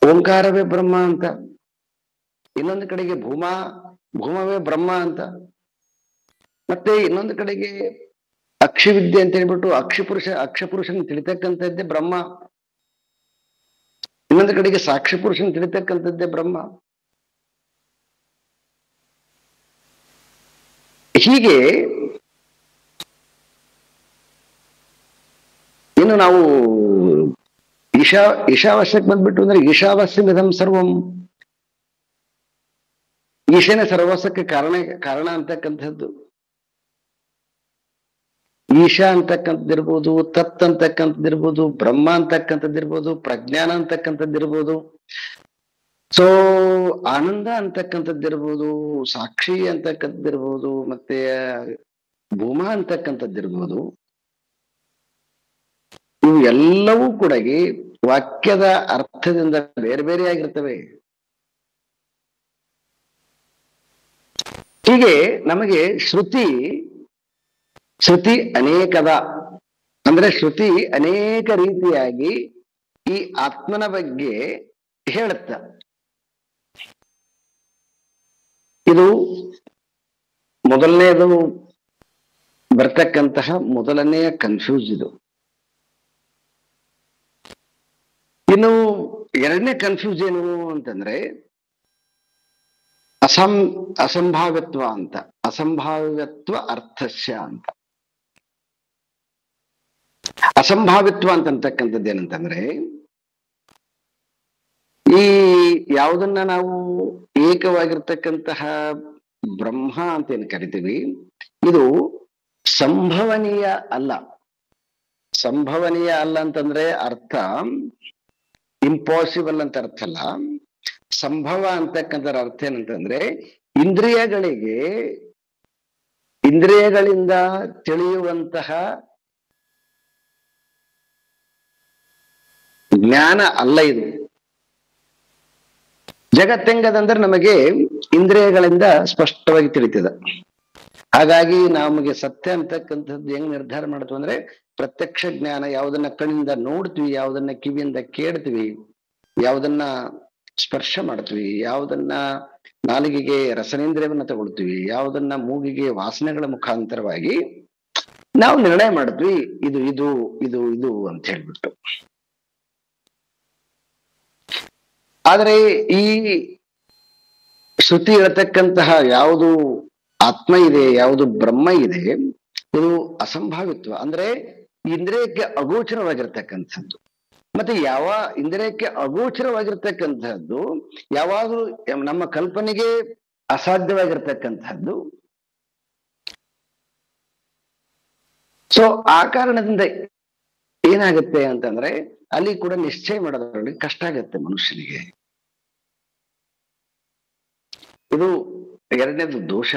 ಓಂಕಾರವೇ ಬ್ರಹ್ಮ ಅಂತ, ಇನ್ನೊಂದು ಕಡೆಗೆ ಭೂಮವೇ ಬ್ರಹ್ಮ ಅಂತ, ಮತ್ತೆ ಇನ್ನೊಂದು ಕಡೆಗೆ ಅಕ್ಷಿವಿದ್ಯೆ ಅಂತ ಹೇಳ್ಬಿಟ್ಟು ಅಕ್ಷಪುರುಷನ ತಿಳಿತಕ್ಕಂಥದ್ದೇ ಬ್ರಹ್ಮ, ಇನ್ನೊಂದು ಕಡೆಗೆ ಸಾಕ್ಷಿ ಪುರುಷನ ತಿಳಿತಕ್ಕಂಥದ್ದೇ ಬ್ರಹ್ಮ. ಹೀಗೆ ಇನ್ನು ನಾವು ಈಶಾವಾಸ್ಯಕ್ಕೆ ಬಂದ್ಬಿಟ್ಟು ಅಂದ್ರೆ ಈಶಾವಾಸ್ಯಮಿದಂ ಸರ್ವಂ, ಈಶನೇ ಸರ್ವಸ್ವಕ್ಕೆ ಕಾರಣ ಅಂತಕ್ಕಂಥದ್ದು. ಈಶಾ ಅಂತಕ್ಕಂಥದ್ದಿರ್ಬೋದು, ತತ್ ಅಂತಕ್ಕಂಥದ್ದಿರ್ಬೋದು, ಬ್ರಹ್ಮ ಅಂತಕ್ಕಂಥದ್ದಿರ್ಬೋದು, ಪ್ರಜ್ಞಾನ ಅಂತಕ್ಕಂಥದ್ದಿರ್ಬೋದು, ಆನಂದ ಅಂತಕ್ಕಂಥದ್ದಿರ್ಬೋದು, ಸಾಕ್ಷಿ ಅಂತಕ್ಕಂಥದ್ದಿರ್ಬೋದು, ಮತ್ತೆ ಭೂಮ ಅಂತಕ್ಕಂಥದ್ದಿರ್ಬೋದು. ಇವು ಎಲ್ಲವೂ ಕೂಡ ವಾಕ್ಯದ ಅರ್ಥದಿಂದ ಬೇರೆ ಬೇರೆ ಆಗಿರ್ತವೆ. ಹೀಗೆ ನಮಗೆ ಶ್ರುತಿ ಅನೇಕದ ಅಂದ್ರೆ ಶ್ರುತಿ ಅನೇಕ ರೀತಿಯಾಗಿ ಈ ಆತ್ಮನ ಬಗ್ಗೆ ಹೇಳುತ್ತ. ಇದು ಮೊದಲನೇದು ಬರ್ತಕ್ಕಂತಹ ಮೊದಲನೆಯ ಕನ್ಫ್ಯೂಸ್ ಇದು. ಇನ್ನು ಎರಡನೇ ಕನ್ಫ್ಯೂಸ್ ಏನು ಅಂತಂದ್ರೆ ಅಸಂಭಾವ್ಯತ್ವ ಅಂತ, ಅಸಂಭಾವ್ಯತ್ವ ಅರ್ಥಸ್ಯ ಅಂತ. ಅಸಂಭಾವ್ಯತ್ವ ಅಂತಕ್ಕಂಥದ್ದು ಏನಂತಂದ್ರೆ, ಈ ಯಾವುದನ್ನ ನಾವು ಏಕವಾಗಿರ್ತಕ್ಕಂತಹ ಬ್ರಹ್ಮ ಅಂತ ಏನ್ ಕರಿತೀವಿ, ಇದು ಸಂಭವನೀಯ ಅಲ್ಲ. ಸಂಭವನೀಯ ಅಲ್ಲ ಅಂತಂದ್ರೆ ಅರ್ಥ ಇಂಪಾಸಿಬಲ್ ಅಂತ ಅರ್ಥ ಅಲ್ಲ. ಸಂಭವ ಅಂತಕ್ಕಂಥರ ಅರ್ಥ ಏನಂತಂದ್ರೆ ಇಂದ್ರಿಯಗಳಿಗೆ, ಇಂದ್ರಿಯಗಳಿಂದ ತಿಳಿಯುವಂತಹ ಜ್ಞಾನ ಅಲ್ಲ ಇದು. ಜಗತ್ತೆಂಗದಂದ್ರೆ ನಮಗೆ ಇಂದ್ರಿಯಗಳಿಂದ ಸ್ಪಷ್ಟವಾಗಿ ತಿಳಿತದ. ಹಾಗಾಗಿ ನಮಗೆ ಸತ್ಯ ಅಂತಕ್ಕಂಥದ್ದು ಹೆಂಗ್ ನಿರ್ಧಾರ ಮಾಡ್ತೀವಿ ಅಂದ್ರೆ ಪ್ರತ್ಯಕ್ಷ ಜ್ಞಾನ. ಯಾವುದನ್ನ ಕಣ್ಣಿಂದ ನೋಡ್ತೀವಿ, ಯಾವುದನ್ನ ಕಿವಿಯಿಂದ ಕೇಳ್ತೀವಿ, ಯಾವುದನ್ನ ಸ್ಪರ್ಶ ಮಾಡ್ತೀವಿ, ಯಾವುದನ್ನ ನಾಲಿಗೆಗೆ ರಸನೇಂದ್ರಿಯವನ್ನ ತಗೊಳ್ತೀವಿ, ಯಾವುದನ್ನ ಮೂಗಿಗೆ ವಾಸನೆಗಳ ಮುಖಾಂತರವಾಗಿ ನಾವು ನಿರ್ಣಯ ಮಾಡ್ತೀವಿ ಇದು ಇದು ಇದು ಇದು ಅಂತ ಹೇಳ್ಬಿಟ್ಟು. ಆದ್ರೆ ಈ ಶ್ರುತಿ ಹೇಳ್ತಕ್ಕಂತಹ ಯಾವುದು ಆತ್ಮ ಇದೆ, ಯಾವುದು ಬ್ರಹ್ಮ ಇದೆ, ಇದು ಅಸಂಭಾವಿತ್ವ. ಅಂದ್ರೆ ಇಂದ್ರಿಯಕ್ಕೆ ಅಗೋಚರವಾಗಿರ್ತಕ್ಕಂಥದ್ದು. ಮತ್ತೆ ಯಾವ ಇಂದ್ರಿಯಕ್ಕೆ ಅಗೋಚರವಾಗಿರ್ತಕ್ಕಂಥದ್ದು ಯಾವಾಗಲೂ ನಮ್ಮ ಕಲ್ಪನೆಗೆ ಅಸಾಧ್ಯವಾಗಿರ್ತಕ್ಕಂಥದ್ದು. ಸೊ ಆ ಕಾರಣದಿಂದ ಏನಾಗುತ್ತೆ ಅಂತಂದ್ರೆ ಅಲ್ಲಿ ಕೂಡ ನಿಶ್ಚಯ ಮಾಡೋದ್ರಲ್ಲಿ ಕಷ್ಟ ಆಗತ್ತೆ ಮನುಷ್ಯನಿಗೆ. ಇದು ಎರಡನೇದು ದೋಷ.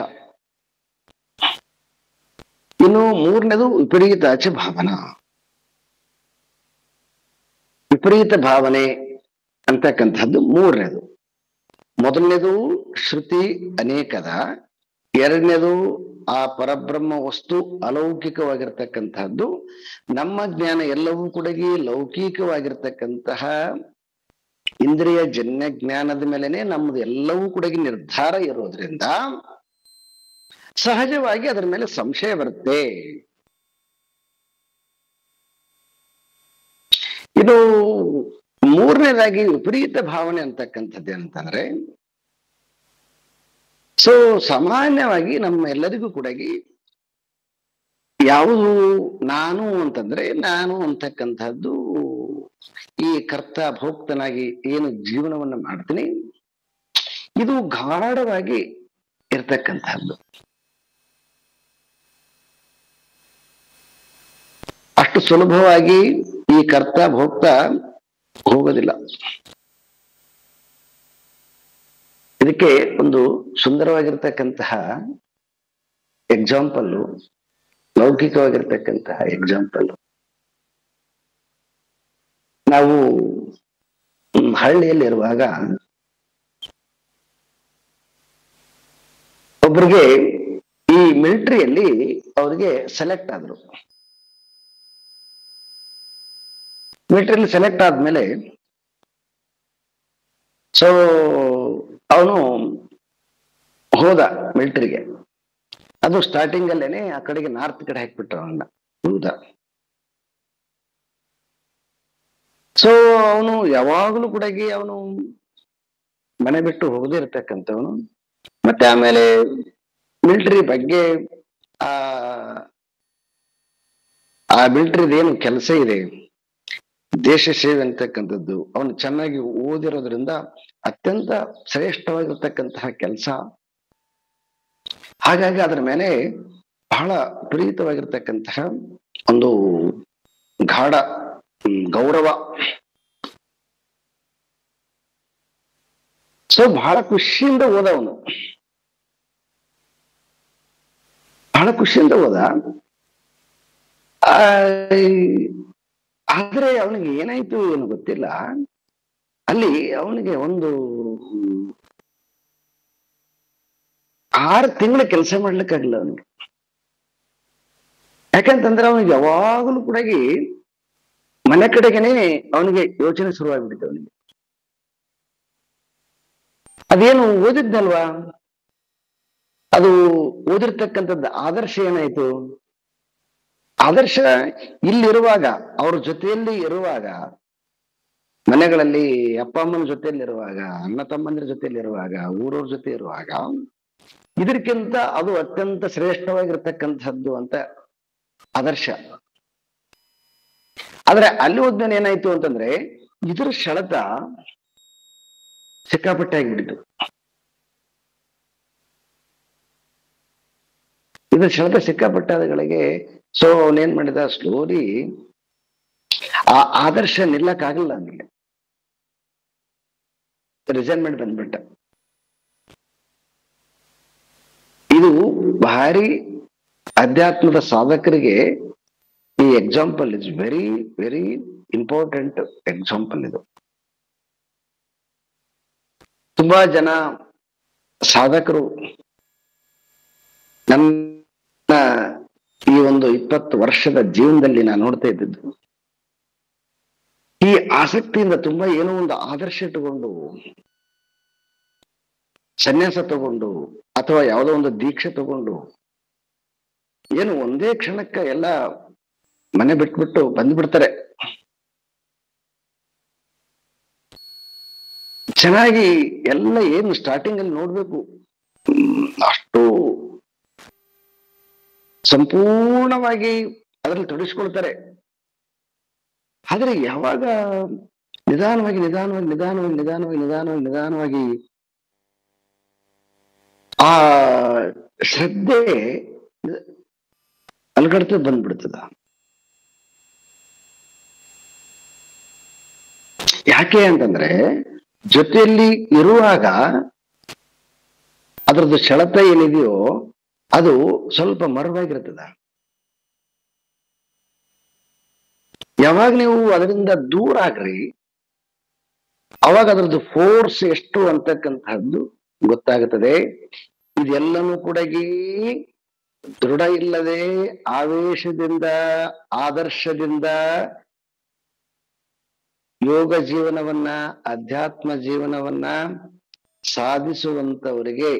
ಇನ್ನು ಮೂರನೇದು ವಿಪರೀತಾಚ ಭಾವನಾ. ವಿಪರೀತ ಭಾವನೆ ಅಂತಕ್ಕಂಥದ್ದು ಮೂರನೇದು. ಮೊದಲನೇದು ಶ್ರುತಿ ಅನೇಕದ, ಎರಡನೇದು ಆ ಪರಬ್ರಹ್ಮ ವಸ್ತು ಅಲೌಕಿಕವಾಗಿರ್ತಕ್ಕಂಥದ್ದು. ನಮ್ಮ ಜ್ಞಾನ ಎಲ್ಲವೂ ಕೂಡ ಲೌಕಿಕವಾಗಿರ್ತಕ್ಕಂತಹ ಇಂದ್ರಿಯ ಜನ್ಯ ಜ್ಞಾನದ ಮೇಲೆನೆ ನಮ್ಮದು ಎಲ್ಲವೂ ಕೂಡ ನಿರ್ಧಾರ ಇರೋದ್ರಿಂದ ಸಹಜವಾಗಿ ಅದರ ಮೇಲೆ ಸಂಶಯ ಬರುತ್ತೆ. ಇದು ಮೂರನೇದಾಗಿ ವಿಪರೀತ ಭಾವನೆ ಅಂತಕ್ಕಂಥದ್ದು ಏನಂತಂದ್ರೆ, ಸೊ ಸಾಮಾನ್ಯವಾಗಿ ನಮ್ಮ ಎಲ್ಲರಿಗೂ ಕೂಡ ಯಾವುದು ನಾನು ಅಂತಂದ್ರೆ, ನಾನು ಅಂತಕ್ಕಂಥದ್ದು ಈ ಕರ್ತ ಭೋಕ್ತನಾಗಿ ಏನು ಜೀವನವನ್ನ ಮಾಡ್ತೀನಿ, ಇದು ಗಾಢವಾಗಿ ಇರ್ತಕ್ಕಂಥದ್ದು. ಅಷ್ಟು ಸುಲಭವಾಗಿ ಈ ಕರ್ತ ಭೋಕ್ತ ಹೋಗೋದಿಲ್ಲ. ಇದಕ್ಕೆ ಒಂದು ಸುಂದರವಾಗಿರ್ತಕ್ಕಂತಹ ಎಕ್ಸಾಂಪಲ್, ಲೌಕಿಕವಾಗಿರ್ತಕ್ಕಂತಹ ಎಕ್ಸಾಂಪಲ್. ನಾವು ಹಳ್ಳಿಯಲ್ಲಿರುವಾಗ ಒಬ್ರಿಗೆ ಈ ಮಿಲಿಟರಿಯಲ್ಲಿ ಅವ್ರಿಗೆ ಸೆಲೆಕ್ಟ್ ಆದ್ರು. ಮಿಲಿಟರಿಯಲ್ಲಿ ಸೆಲೆಕ್ಟ್ ಆದ್ಮೇಲೆ ಸೊ ಅವನು ಹೋದ ಮಿಲಿಟರಿಗೆ. ಅದು ಸ್ಟಾರ್ಟಿಂಗ್ ಅಲ್ಲೇನೆ ಆ ಕಡೆಗೆ ನಾರ್ತ್ ಕಡೆ ಹಾಕ್ಬಿಟ್ರು ಅವನ್ನ. ಹೌದಾ? ಸೊ ಅವನು ಯಾವಾಗಲೂ ಕೂಡ ಅವನು ಮನೆ ಬಿಟ್ಟು ಹೋಗದೇ ಇರ್ತಕ್ಕಂಥವನು. ಮತ್ತೆ ಆಮೇಲೆ ಮಿಲಿಟರಿ ಬಗ್ಗೆ ಆ ಮಿಲಿಟರಿದೇನು ಕೆಲಸ ಇದೆ, ದೇಶ ಸೇವೆ ಅಂತಕ್ಕಂಥದ್ದು ಅವನು ಚೆನ್ನಾಗಿ ಓದಿರೋದ್ರಿಂದ ಅತ್ಯಂತ ಶ್ರೇಷ್ಠವಾಗಿರ್ತಕ್ಕಂತಹ ಕೆಲಸ. ಹಾಗಾಗಿ ಅದರ ಮೇಲೆ ಬಹಳ ವಿಪರೀತವಾಗಿರ್ತಕ್ಕಂತಹ ಒಂದು ಗಾಢ ಗೌರವ. ಸೊ ಬಹಳ ಖುಷಿಯಿಂದ ಹೋದವನು, ಬಹಳ ಖುಷಿಯಿಂದ ಹೋದ. ಆದ್ರೆ ಅವನಿಗೆ ಏನಾಯ್ತು ಏನು ಗೊತ್ತಿಲ್ಲ. ಅಲ್ಲಿ ಅವನಿಗೆ ಒಂದು 6 ತಿಂಗಳು ಕೆಲಸ ಮಾಡ್ಲಿಕ್ಕಾಗಲ್ಲ ಅವನಿಗೆ. ಯಾಕಂತಂದ್ರೆ ಅವನಿಗೆ ಯಾವಾಗಲೂ ಕೂಡ ಮನೆ ಕಡೆಗೇನೆ ಅವನಿಗೆ ಯೋಚನೆ ಶುರುವಾಗ್ಬಿಟ್ಟಿದೆ. ಅವನಿಗೆ ಅದೇನು ಓದಿದ್ನಲ್ವಾ, ಅದು ಓದಿರ್ತಕ್ಕಂಥದ್ದು ಆದರ್ಶ ಏನಾಯ್ತು, ಆದರ್ಶ ಇಲ್ಲಿರುವಾಗ, ಅವ್ರ ಜೊತೆಯಲ್ಲಿ ಇರುವಾಗ, ಮನೆಗಳಲ್ಲಿ ಅಪ್ಪ ಅಮ್ಮನ ಜೊತೆಯಲ್ಲಿ ಇರುವಾಗ, ಅಣ್ಣ ತಮ್ಮಂದ್ರ ಜೊತೆಯಲ್ಲಿ ಇರುವಾಗ, ಊರವ್ರ ಜೊತೆ ಇರುವಾಗ ಇದಕ್ಕಿಂತ ಅದು ಅತ್ಯಂತ ಶ್ರೇಷ್ಠವಾಗಿರ್ತಕ್ಕಂಥದ್ದು ಅಂತ ಆದರ್ಶ. ಆದ್ರೆ ಅಲ್ಲಿ ಹೋದ್ಮೇಲೆ ಏನಾಯ್ತು ಅಂತಂದ್ರೆ ಇದ್ರ ಸೆಳೆತ ಸಿಕ್ಕಾಪಟ್ಟೆ ಆಗ್ಬಿಟ್ಟಿತು. ಇದು ಸೆಳೆತ ಸಿಕ್ಕಾಪಟ್ಟಗಳಿಗೆ. ಸೊ ಅವನೇನ್ ಮಾಡಿದ, ಸ್ಲೋಲಿ ಆ ಆದರ್ಶ ನಿಲ್ಲಕ್ಕಾಗಲ್ಲ ಅವನಿಗೆ, ರಿಸೈನ್ಮೆಂಟ್ ಬಂದ್ಬಿಟ್ಟ. ಇದು ಭಾರಿ ಅಧ್ಯಾತ್ಮದ ಸಾಧಕರಿಗೆ ಈ example is very very important example. ಇದು ತುಂಬಾ ಜನ ಸಾಧಕರು ನನ್ನ ಈ ಒಂದು 20 ವರ್ಷದ ಜೀವನದಲ್ಲಿ ನಾನು ನೋಡ್ತಾ ಇದ್ದಿದ್ದು, ಈ ಆಸಕ್ತಿಯಿಂದ ತುಂಬಾ ಏನೋ ಒಂದು ಆದರ್ಶ ತಗೊಂಡು, ಸನ್ಯಾಸ ತಗೊಂಡು ಅಥವಾ ಯಾವುದೋ ಒಂದು ದೀಕ್ಷೆ ತಗೊಂಡು ಏನು ಒಂದೇ ಕ್ಷಣಕ್ಕ ಎಲ್ಲ ಮನೆ ಬಿಟ್ಬಿಟ್ಟು ಬಂದ್ಬಿಡ್ತಾರೆ. ಚೆನ್ನಾಗಿ ಎಲ್ಲ ಏನು ಸ್ಟಾರ್ಟಿಂಗ್ ಅಲ್ಲಿ ನೋಡ್ಬೇಕು, ಅಷ್ಟು ಸಂಪೂರ್ಣವಾಗಿ ಅದರಲ್ಲಿ ತೊಡಗಿಸ್ಕೊಳ್ತಾರೆ. ಆದ್ರೆ ಯಾವಾಗ ನಿಧಾನವಾಗಿ ನಿಧಾನವಾಗಿ ನಿಧಾನವಾಗಿ ನಿಧಾನವಾಗಿ ನಿಧಾನವಾಗಿ ನಿಧಾನವಾಗಿ ಆ ಶ್ರದ್ಧೆ ಅಲ್ಗಡ್ತ ಬಂದ್ಬಿಡ್ತದ. ಯಾಕೆ ಅಂತಂದ್ರೆ ಜೊತೆಯಲ್ಲಿ ಇರುವಾಗ ಅದರದ್ದು ಸೆಳೆತ ಏನಿದೆಯೋ ಅದು ಸ್ವಲ್ಪ ಮರವಾಗಿರ್ತದ. ಯಾವಾಗ ನೀವು ಅದರಿಂದ ದೂರ ಆಗ್ರಿ, ಅವಾಗ ಅದರದ್ದು ಫೋರ್ಸ್ ಎಷ್ಟು ಅಂತಕ್ಕಂಥದ್ದು ಗೊತ್ತಾಗುತ್ತದೆ. ಇದೆಲ್ಲನೂ ಕೂಡ ದೃಢ ಇಲ್ಲದೆ ಆವೇಶದಿಂದ, ಆದರ್ಶದಿಂದ ಯೋಗ ಜೀವನವನ್ನ, ಅಧ್ಯಾತ್ಮ ಜೀವನವನ್ನ ಸಾಧಿಸುವಂತವರಿಗೆ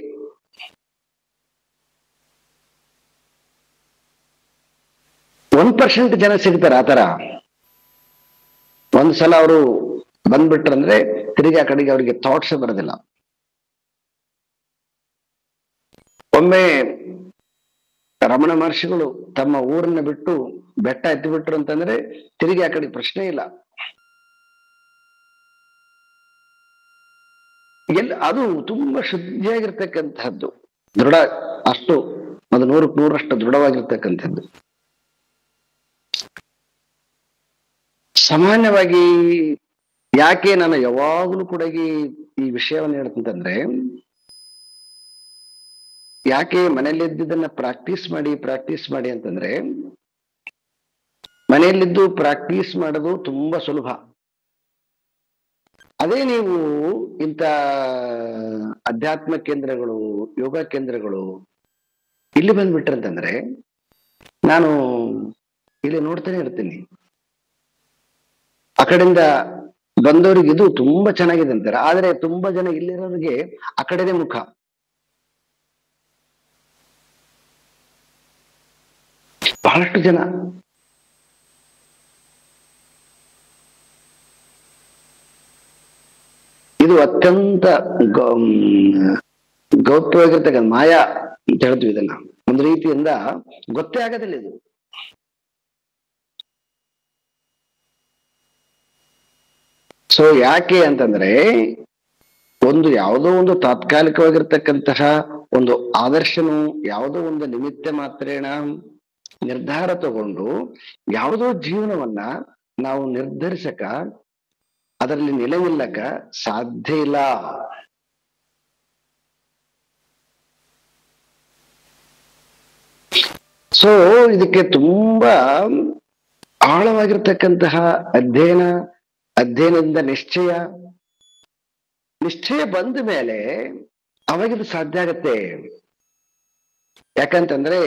ಒಂದ್ ಪರ್ಸೆಂಟ್ ಜನ ಸಿಗ್ತಾರೆ. ಆತರ ಒಂದ್ಸಲ ಅವರು ಬಂದ್ಬಿಟ್ರಂದ್ರೆ ತಿರುಗಿ ಆ ಕಡೆಗೆ ಅವರಿಗೆ ಥಾಟ್ಸ್ ಬರೋದಿಲ್ಲ. ಒಮ್ಮೆ ರಮಣ ಮಹರ್ಷಿಗಳು ತಮ್ಮ ಊರನ್ನ ಬಿಟ್ಟು ಬೆಟ್ಟ ಎತ್ತಿಬಿಟ್ರು ಅಂತಂದ್ರೆ ತಿರುಗಿ ಆ ಕಡೆ ಪ್ರಶ್ನೆ ಇಲ್ಲ. ಅದು ತುಂಬಾ ಶುದ್ಧಿಯಾಗಿರ್ತಕ್ಕಂಥದ್ದು, ದೃಢ, ಅಷ್ಟು ಅದು 100ಕ್ಕೆ 100ರಷ್ಟು ದೃಢವಾಗಿರ್ತಕ್ಕಂಥದ್ದು. ಸಾಮಾನ್ಯವಾಗಿ ಯಾಕೆ ನಾನು ಯಾವಾಗಲೂ ಕೂಡ ಈ ವಿಷಯವನ್ನು ಹೇಳ್ತಂತಂದ್ರೆ, ಯಾಕೆ ಮನೆಯಲ್ಲಿದ್ದದನ್ನ ಪ್ರಾಕ್ಟೀಸ್ ಮಾಡಿ ಅಂತಂದ್ರೆ, ಮನೆಯಲ್ಲಿದ್ದು ಪ್ರಾಕ್ಟೀಸ್ ಮಾಡೋದು ತುಂಬಾ ಸುಲಭ. ಅದೇ ನೀವು ಇಂಥ ಅಧ್ಯಾತ್ಮ ಕೇಂದ್ರಗಳು, ಯೋಗ ಕೇಂದ್ರಗಳು ಇಲ್ಲಿ ಬಂದ್ಬಿಟ್ರಂತಂದ್ರೆ, ನಾನು ಇಲ್ಲಿ ನೋಡ್ತಾನೆ ಇರ್ತೀನಿ, ಆ ಕಡೆಯಿಂದ ಬಂದವರಿಗೆ ಇದು ತುಂಬಾ ಚೆನ್ನಾಗಿದೆ ಅಂತಾರೆ. ಆದ್ರೆ ತುಂಬಾ ಜನ ಇಲ್ಲಿರೋರಿಗೆ ಆ ಕಡೆನೇ ಮುಖ. ಬಹಳಷ್ಟು ಜನ ಇದು ಅತ್ಯಂತ ಗೌಪ್ಯವಾಗಿರ್ತಕ್ಕಂಥ ಮಾಯಾ ಅಂತ ಹೇಳ್ತೀವಿ ಇದನ್ನ. ಒಂದು ರೀತಿಯಿಂದ ಗೊತ್ತೇ ಆಗೋದಿಲ್ಲ ಇದು. ಸೊ ಯಾಕೆ ಅಂತಂದ್ರೆ, ಒಂದು ಯಾವುದೋ ಒಂದು ತಾತ್ಕಾಲಿಕವಾಗಿರ್ತಕ್ಕಂತಹ ಒಂದು ಆದರ್ಶನು, ಯಾವುದೋ ಒಂದು ನಿಮಿತ್ತ ಮಾತ್ರೇಣ ನಿರ್ಧಾರ ತಗೊಂಡು ಯಾವುದೋ ಜೀವನವನ್ನ ನಾವು ನಿರ್ಧರಿಸಕ, ಅದರಲ್ಲಿ ನೆಲೆ ನಿಲ್ಲಕ ಸಾಧ್ಯ ಇಲ್ಲ. ಸೊ ಇದಕ್ಕೆ ತುಂಬಾ ಆಳವಾಗಿರ್ತಕ್ಕಂತಹ ಅಧ್ಯಯನದಿಂದ ನಿಶ್ಚಯ ಬಂದ ಮೇಲೆ ಅವಾಗಿದು ಸಾಧ್ಯ ಆಗತ್ತೆ. ಯಾಕಂತಂದ್ರೆ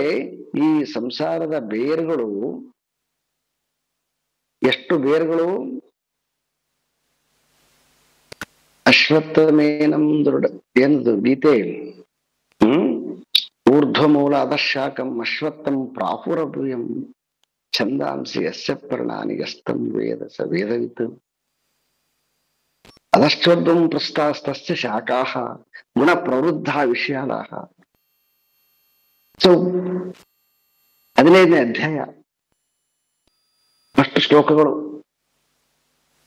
ಈ ಸಂಸಾರದ ಬೇರುಗಳು, ಎಷ್ಟು ಬೇರುಗಳು, ಅಶ್ವತ್ಥಮೇನಂ ದೃಢ ಎಂದು ಗೀತೆ, ಊರ್ಧ್ವಮೂಲ ಅದಶಾಕಂ ಅಶ್ವತ್ಥಂ ಪ್ರಾಹುರಭೂಯಂ ಛಂದಾಂಸಿ ಯಸ್ಯ ಪರ್ಣಾನಿ ಯಸ್ತಂ ವೇದ ಸ ವೇದವಿತ್ ಅದಶ್ವರ್ಧಂ ಪ್ರಸ್ಥಾಸ್ತಸ್ಯ ಶಾಖಾಃ ಗುಣ ಪ್ರವೃದ್ಧ ವಿಷಯಾಲಾಹ. ಸೊ 15ನೇ ಅಧ್ಯಾಯ, ಅಷ್ಟು ಶ್ಲೋಕಗಳು.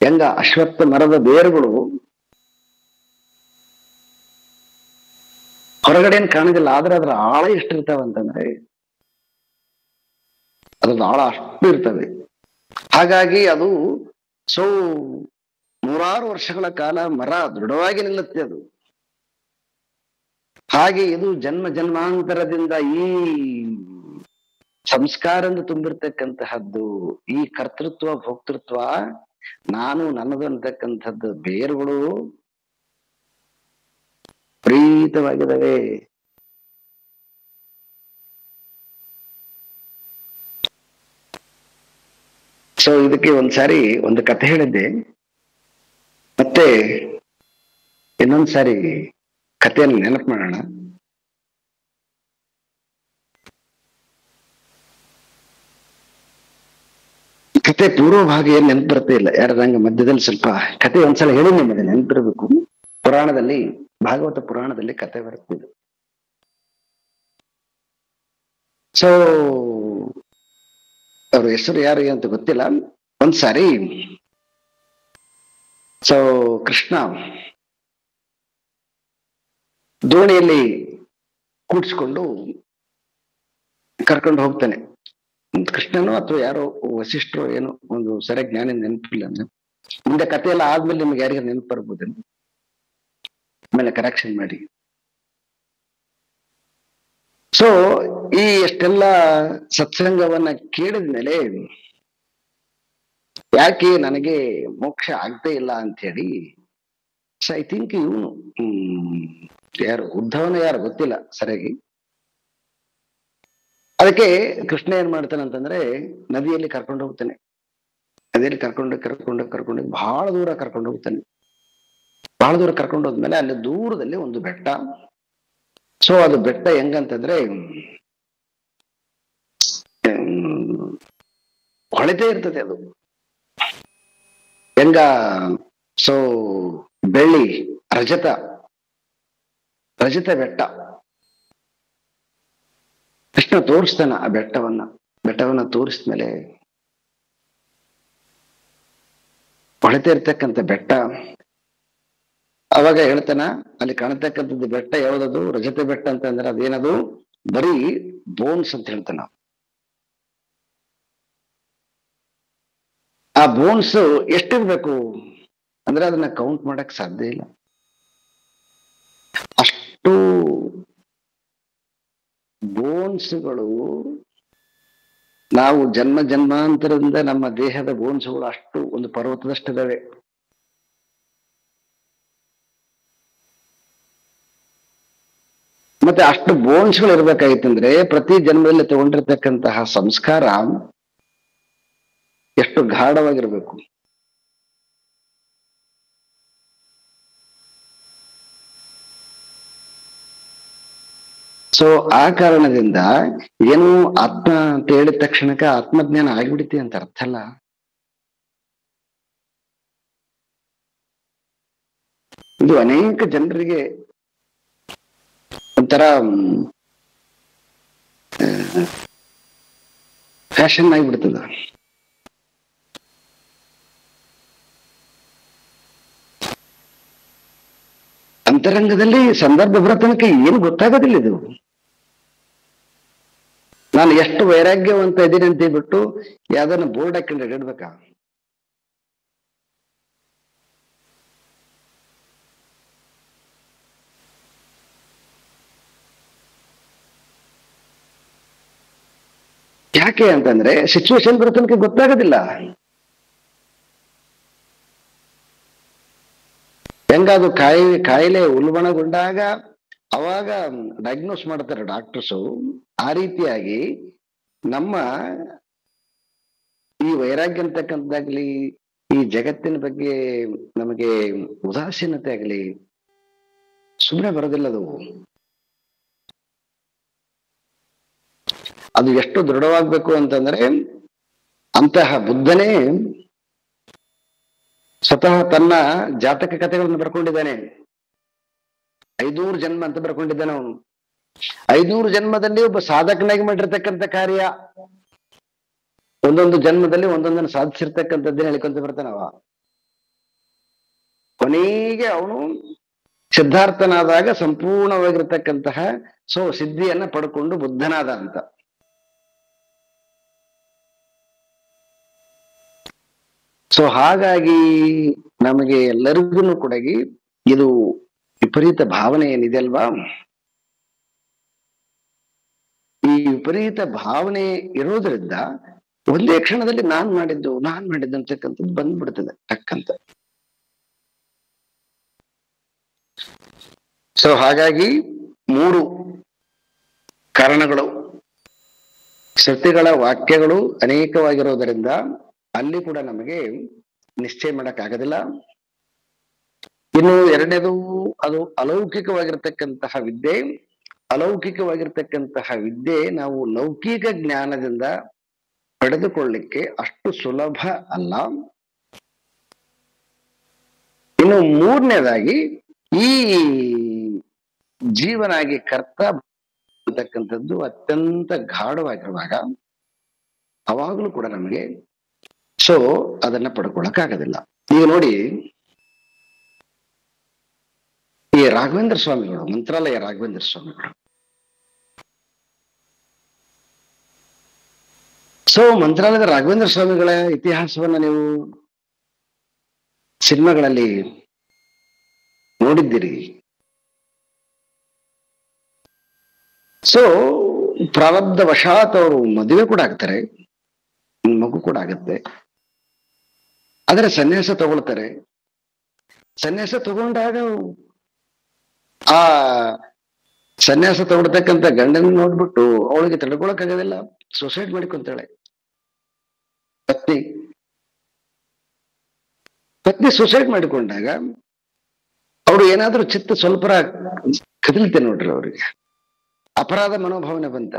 ಹೆಂಗ ಅಶ್ವತ್ಥ ಮರದ ಬೇರುಗಳು ಹೊರಗಡೆ ಏನ್ ಕಾಣೋದಿಲ್ಲ, ಆದ್ರೆ ಅದ್ರ ಆಳ ಎಷ್ಟಿರ್ತಾವಂತಂದ್ರೆ ಅದ್ರದ್ದು ಆಳ ಅಷ್ಟು ಇರ್ತದೆ. ಹಾಗಾಗಿ ಅದು ಸೊ ನೂರಾರು ವರ್ಷಗಳ ಕಾಲ ಮರ ದೃಢವಾಗಿ ನಿಲ್ಲುತ್ತೆ ಅದು. ಹಾಗೆ ಇದು ಜನ್ಮ ಜನ್ಮಾಂತರದಿಂದ ಈ ಸಂಸ್ಕಾರದಿಂದ ತುಂಬಿರ್ತಕ್ಕಂತಹದ್ದು, ಈ ಕರ್ತೃತ್ವ ಭೋಕ್ತೃತ್ವ ನಾನು ನನ್ನದು ಅಂತಕ್ಕಂಥದ್ದು ಬೇರುಗಳು ಪ್ರೀತವಾಗಿದ್ದಾವೆ. ಸೊ ಇದಕ್ಕೆ ಒಂದ್ಸಾರಿ ಒಂದು ಕಥೆ ಹೇಳಿದ್ದೆ, ಮತ್ತೆ ಇನ್ನೊಂದ್ಸಾರಿ ಕಥೆಯನ್ನು ನೆನಪು ಮಾಡೋಣ. ಕತೆ ಪೂರ್ವ ಭಾಗ ಏನ್ ನೆನಪು ಬರ್ತೇ ಇಲ್ಲ. ಯಾರಂಗ ಮಧ್ಯದಲ್ಲಿ ಸ್ವಲ್ಪ ಕತೆ ಒಂದ್ಸಲ ಹೇಳಿ ನಿಮಗೆ ನೆನಪಿರಬೇಕು. ಪುರಾಣದಲ್ಲಿ, ಭಾಗವತ ಪುರಾಣದಲ್ಲಿ ಕತೆ ಬರುತ್ತಿದೆ. ಸೊ ಅವ್ರ ಹೆಸರು ಯಾರು ಅಂತ ಗೊತ್ತಿಲ್ಲ. ಒಂದ್ಸಾರಿ ಸೊ ಕೃಷ್ಣ ದೋಣಿಯಲ್ಲಿ ಕೂಡಿಸ್ಕೊಂಡು ಕರ್ಕೊಂಡು ಹೋಗ್ತಾನೆ. ಕೃಷ್ಣನೋ ಅಥವಾ ಯಾರೋ ವಸಿಷ್ಠರು ಏನೋ ಒಂದು ಸರಿ ಜ್ಞಾನ ನೆನಪಿಲ್ಲ. ಮುಂದೆ ಕತೆ ಎಲ್ಲ ಆದ್ಮೇಲೆ ನಿಮ್ಗೆ ಯಾರಿಗ ನೆನಪು ಬರ್ಬೋದೇನು, ಆಮೇಲೆ ಕರೆಕ್ಷನ್ ಮಾಡಿ. ಸೊ ಈ ಎಷ್ಟೆಲ್ಲ ಸತ್ಸಂಗವನ್ನ ಕೇಳಿದ್ಮೇಲೆ ಯಾಕೆ ನನಗೆ ಮೋಕ್ಷ ಆಗ್ತೇ ಇಲ್ಲ ಅಂತ ಹೇಳಿ, ಸೊ ಐ ಥಿಂಕ್ ಇವನು ಯಾರು ಉದ್ಧವನ ಯಾರು ಗೊತ್ತಿಲ್ಲ ಸರಿಯಾಗಿ. ಅದಕ್ಕೆ ಕೃಷ್ಣ ಏನ್ ಮಾಡ್ತಾನೆ ಅಂತಂದ್ರೆ ನದಿಯಲ್ಲಿ ಕರ್ಕೊಂಡು ಹೋಗ್ತಾನೆ. ನದಿಯಲ್ಲಿ ಕರ್ಕೊಂಡು ಬಹಳ ದೂರ ಕರ್ಕೊಂಡು ಹೋಗ್ತಾನೆ. ಬಹಳ ದೂರ ಕರ್ಕೊಂಡು ಹೋದ್ಮೇಲೆ ಅಲ್ಲಿ ದೂರದಲ್ಲಿ ಒಂದು ಬೆಟ್ಟ. ಸೊ ಅದು ಬೆಟ್ಟ ಹೆಂಗಂತಂದ್ರೆ ಹೊಳಿತೇ ಇರ್ತದೆ ಅದು ಹೆಂಗ. ಸೊ ಬೆಳ್ಳಿ, ರಜತ ಬೆಟ್ಟ. ಕೃಷ್ಣ ತೋರಿಸ್ತಾನ ಆ ಬೆಟ್ಟವನ್ನ ತೋರಿಸ್ಮೇಲೆ ಹೊಳಿತಾ ಇರ್ತಕ್ಕಂಥ ಬೆಟ್ಟ. ಅವಾಗ ಹೇಳ್ತಾನ ಅಲ್ಲಿ ಕಾಣತಕ್ಕಂಥದ್ದು ಬೆಟ್ಟ ಯಾವ್ದದು, ರಜತ ಬೆಟ್ಟ ಅಂತ ಅಂದ್ರೆ ಅದೇನದು ಬರೀ ಬೋನ್ಸ್ ಅಂತ ಹೇಳ್ತಾನ. ಆ ಬೋನ್ಸ್ ಎಷ್ಟಿರ್ಬೇಕು ಅಂದ್ರೆ ಅದನ್ನ ಕೌಂಟ್ ಮಾಡಕ್ ಸಾಧ್ಯ ಇಲ್ಲ. ಅಷ್ಟು ಬೋನ್ಸ್ಗಳು, ನಾವು ಜನ್ಮ ಜನ್ಮಾಂತರದಿಂದ ನಮ್ಮ ದೇಹದ ಬೋನ್ಸ್ಗಳು ಅಷ್ಟು ಒಂದು ಪರ್ವತದಷ್ಟಿದಾವೆ. ಮತ್ತೆ ಅಷ್ಟು ಬೋನ್ಸ್ಗಳು ಇರ್ಬೇಕಾಗಿತ್ತಂದ್ರೆ ಪ್ರತಿ ಜನ್ಮದಲ್ಲಿ ತಗೊಂಡಿರ್ತಕ್ಕಂತಹ ಸಂಸ್ಕಾರ ಎಷ್ಟು ಗಾಢವಾಗಿರ್ಬೇಕು. ಸೊ ಆ ಕಾರಣದಿಂದ ಏನು ಆತ್ಮ ಅಂತ ಹೇಳಿದ ತಕ್ಷಣಕ್ಕೆ ಆತ್ಮಜ್ಞಾನ ಆಗಿಬಿಡುತ್ತೆ ಅಂತ ಅರ್ಥ ಅಲ್ಲ. ಇದು ಅನೇಕ ಜನರಿಗೆ ಒಂಥರ ಫ್ಯಾಷನ್ ಆಗಿಬಿಡ್ತದ. ಅಂತರಂಗದಲ್ಲಿ ಸಂದರ್ಭ ಬರೋ ತನಕ ಏನು ಗೊತ್ತಾಗೋದಿಲ್ಲ. ಇದು ನಾನು ಎಷ್ಟು ವೈರಾಗ್ಯವಂತ ಇದ್ದೀನಿ ಅಂತ ಹೇಳ್ಬಿಟ್ಟು ಯಾವ್ದನ್ನ ಬೋರ್ಡ್ ಹಾಕೊಂಡು ಇಡ್ಬೇಕಾ? ಯಾಕೆ ಅಂತಂದ್ರೆ ಸಿಚುವೇಶನ್ ಬರೋ ತನಕ ಗೊತ್ತಾಗೋದಿಲ್ಲ. ಹೆಂಗಾದ್ರು ಕಾಯಿಲೆ ಉಲ್ಬಣಗೊಂಡಾಗ ಅವಾಗ ಡಯಾಗ್ನೋಸ್ ಮಾಡ್ತಾರೆ ಡಾಕ್ಟರ್ಸು. ಆ ರೀತಿಯಾಗಿ ನಮ್ಮ ಈ ವೈರಾಗ್ಯ ಅಂತಕ್ಕಂಥದ್ದಾಗ್ಲಿ, ಈ ಜಗತ್ತಿನ ಬಗ್ಗೆ ನಮಗೆ ಉದಾಸೀನತೆ ಆಗ್ಲಿ ಸುಮ್ಮನೆ ಬರೋದಿಲ್ಲ. ಅದು ಎಷ್ಟು ದೃಢವಾಗ್ಬೇಕು ಅಂತಂದ್ರೆ ಅಂತಹ ಬುದ್ಧನೇ ಸ್ವತಃ ತನ್ನ ಜಾತಕ ಕಥೆಗಳನ್ನು ಬರ್ಕೊಂಡಿದ್ದಾನೆ. 500 ಜನ್ಮ ಅಂತ ಬರ್ಕೊಂಡಿದ್ದಾನೆ ಅವನು. 500 ಜನ್ಮದಲ್ಲಿ ಒಬ್ಬ ಸಾಧಕನಾಗಿ ಮಾಡಿರ್ತಕ್ಕಂಥ ಕಾರ್ಯ, ಒಂದೊಂದು ಜನ್ಮದಲ್ಲಿ ಒಂದೊಂದನ್ನು ಸಾಧಿಸಿರ್ತಕ್ಕಂಥದ್ದನ್ನ ಹೇಳ್ಕೊಂತ ಬರ್ತಾನವ. ಕೊನೆಗೆ ಅವನು ಸಿದ್ಧಾರ್ಥನಾದಾಗ ಸಂಪೂರ್ಣವಾಗಿರ್ತಕ್ಕಂತಹ ಸಿದ್ಧಿಯನ್ನ ಪಡ್ಕೊಂಡು ಬುದ್ಧನಾದ ಅಂತ. ಸೊ ಹಾಗಾಗಿ ನಮಗೆ ಎಲ್ಲರಿಗೂ ಕೂಡ ಇದು ವಿಪರೀತ ಭಾವನೆ ಏನಿದೆ ಅಲ್ವಾ, ಈ ವಿಪರೀತ ಭಾವನೆ ಇರೋದ್ರಿಂದ ಒಂದೇ ಕ್ಷಣದಲ್ಲಿ ನಾನ್ ಮಾಡಿದ್ದು ಅಂತಕ್ಕಂಥದ್ದು ಬಂದ್ಬಿಡ್ತದೆ ಟಕ್ಕಂತ. ಸೊ ಹಾಗಾಗಿ 3 ಕಾರಣಗಳು, ಶ್ರುತಿಗಳ ವಾಕ್ಯಗಳು ಅನೇಕವಾಗಿರೋದರಿಂದ ಅಲ್ಲಿ ಕೂಡ ನಮಗೆ ನಿಶ್ಚಯ ಮಾಡಕ್ಕಾಗೋದಿಲ್ಲ. ಇನ್ನು ಎರಡನೇದು, ಅದು ಅಲೌಕಿಕವಾಗಿರ್ತಕ್ಕಂತಹ ವಿದ್ಯೆ. ಅಲೌಕಿಕವಾಗಿರ್ತಕ್ಕಂತಹ ವಿದ್ಯೆ ನಾವು ಲೌಕಿಕ ಜ್ಞಾನದಿಂದ ಪಡೆದುಕೊಳ್ಳಿಕ್ಕೆ ಅಷ್ಟು ಸುಲಭ ಅಲ್ಲ. ಇನ್ನು ಮೂರನೇದಾಗಿ, ಈ ಜೀವನಾಗಿ ಕರ್ತ ಅಂತಕ್ಕಂಥದ್ದು ಅತ್ಯಂತ ಗಾಢವಾಗಿರುವಾಗ ಅವಾಗಲೂ ಕೂಡ ನಮಗೆ ಸೊ ಅದನ್ನ ಪಡ್ಕೊಳಕ್ಕಾಗೋದಿಲ್ಲ. ಈಗ ನೋಡಿ, ಈ ರಾಘವೇಂದ್ರ ಸ್ವಾಮಿಗಳು, ಮಂತ್ರಾಲಯ ರಾಘವೇಂದ್ರ ಸ್ವಾಮಿಗಳು, ಸೊ ಮಂತ್ರಾಲಯದ ರಾಘವೇಂದ್ರ ಸ್ವಾಮಿಗಳ ಇತಿಹಾಸವನ್ನ ನೀವು ಸಿನಿಮಾಗಳಲ್ಲಿ ನೋಡಿದ್ದೀರಿ. ಸೊ ಪ್ರಾರಬ್ಧ ವಶಾತ್ ಅವರು ಮದುವೆ ಕೂಡ ಆಗ್ತಾರೆ, ಮಗು ಕೂಡ ಆಗತ್ತೆ. ಆದರೆ ಸನ್ಯಾಸ ತಗೊಳ್ತಾರೆ. ಸನ್ಯಾಸ ತಗೊಂಡಾಗ ಆ ಸನ್ಯಾಸ ತಗೊಳ್ತಕ್ಕಂಥ ಗಂಡನ ನೋಡ್ಬಿಟ್ಟು ಅವಳಿಗೆ ತಡ್ಕೊಳಕ್ಕಾಗೋದಿಲ್ಲ, ಸೂಸೈಡ್ ಮಾಡಿಕೊಂತಾಳೆ. ಪತ್ನಿ ಸೂಸೈಡ್ ಮಾಡಿಕೊಂಡಾಗ ಅವರು ಏನಾದ್ರೂ ಚಿತ್ತ ಸ್ವಲ್ಪ ಕದಲಿತೆ ನೋಡ್ರಿ, ಅವ್ರಿಗೆ ಅಪರಾಧ ಮನೋಭಾವನೆ ಬಂತ.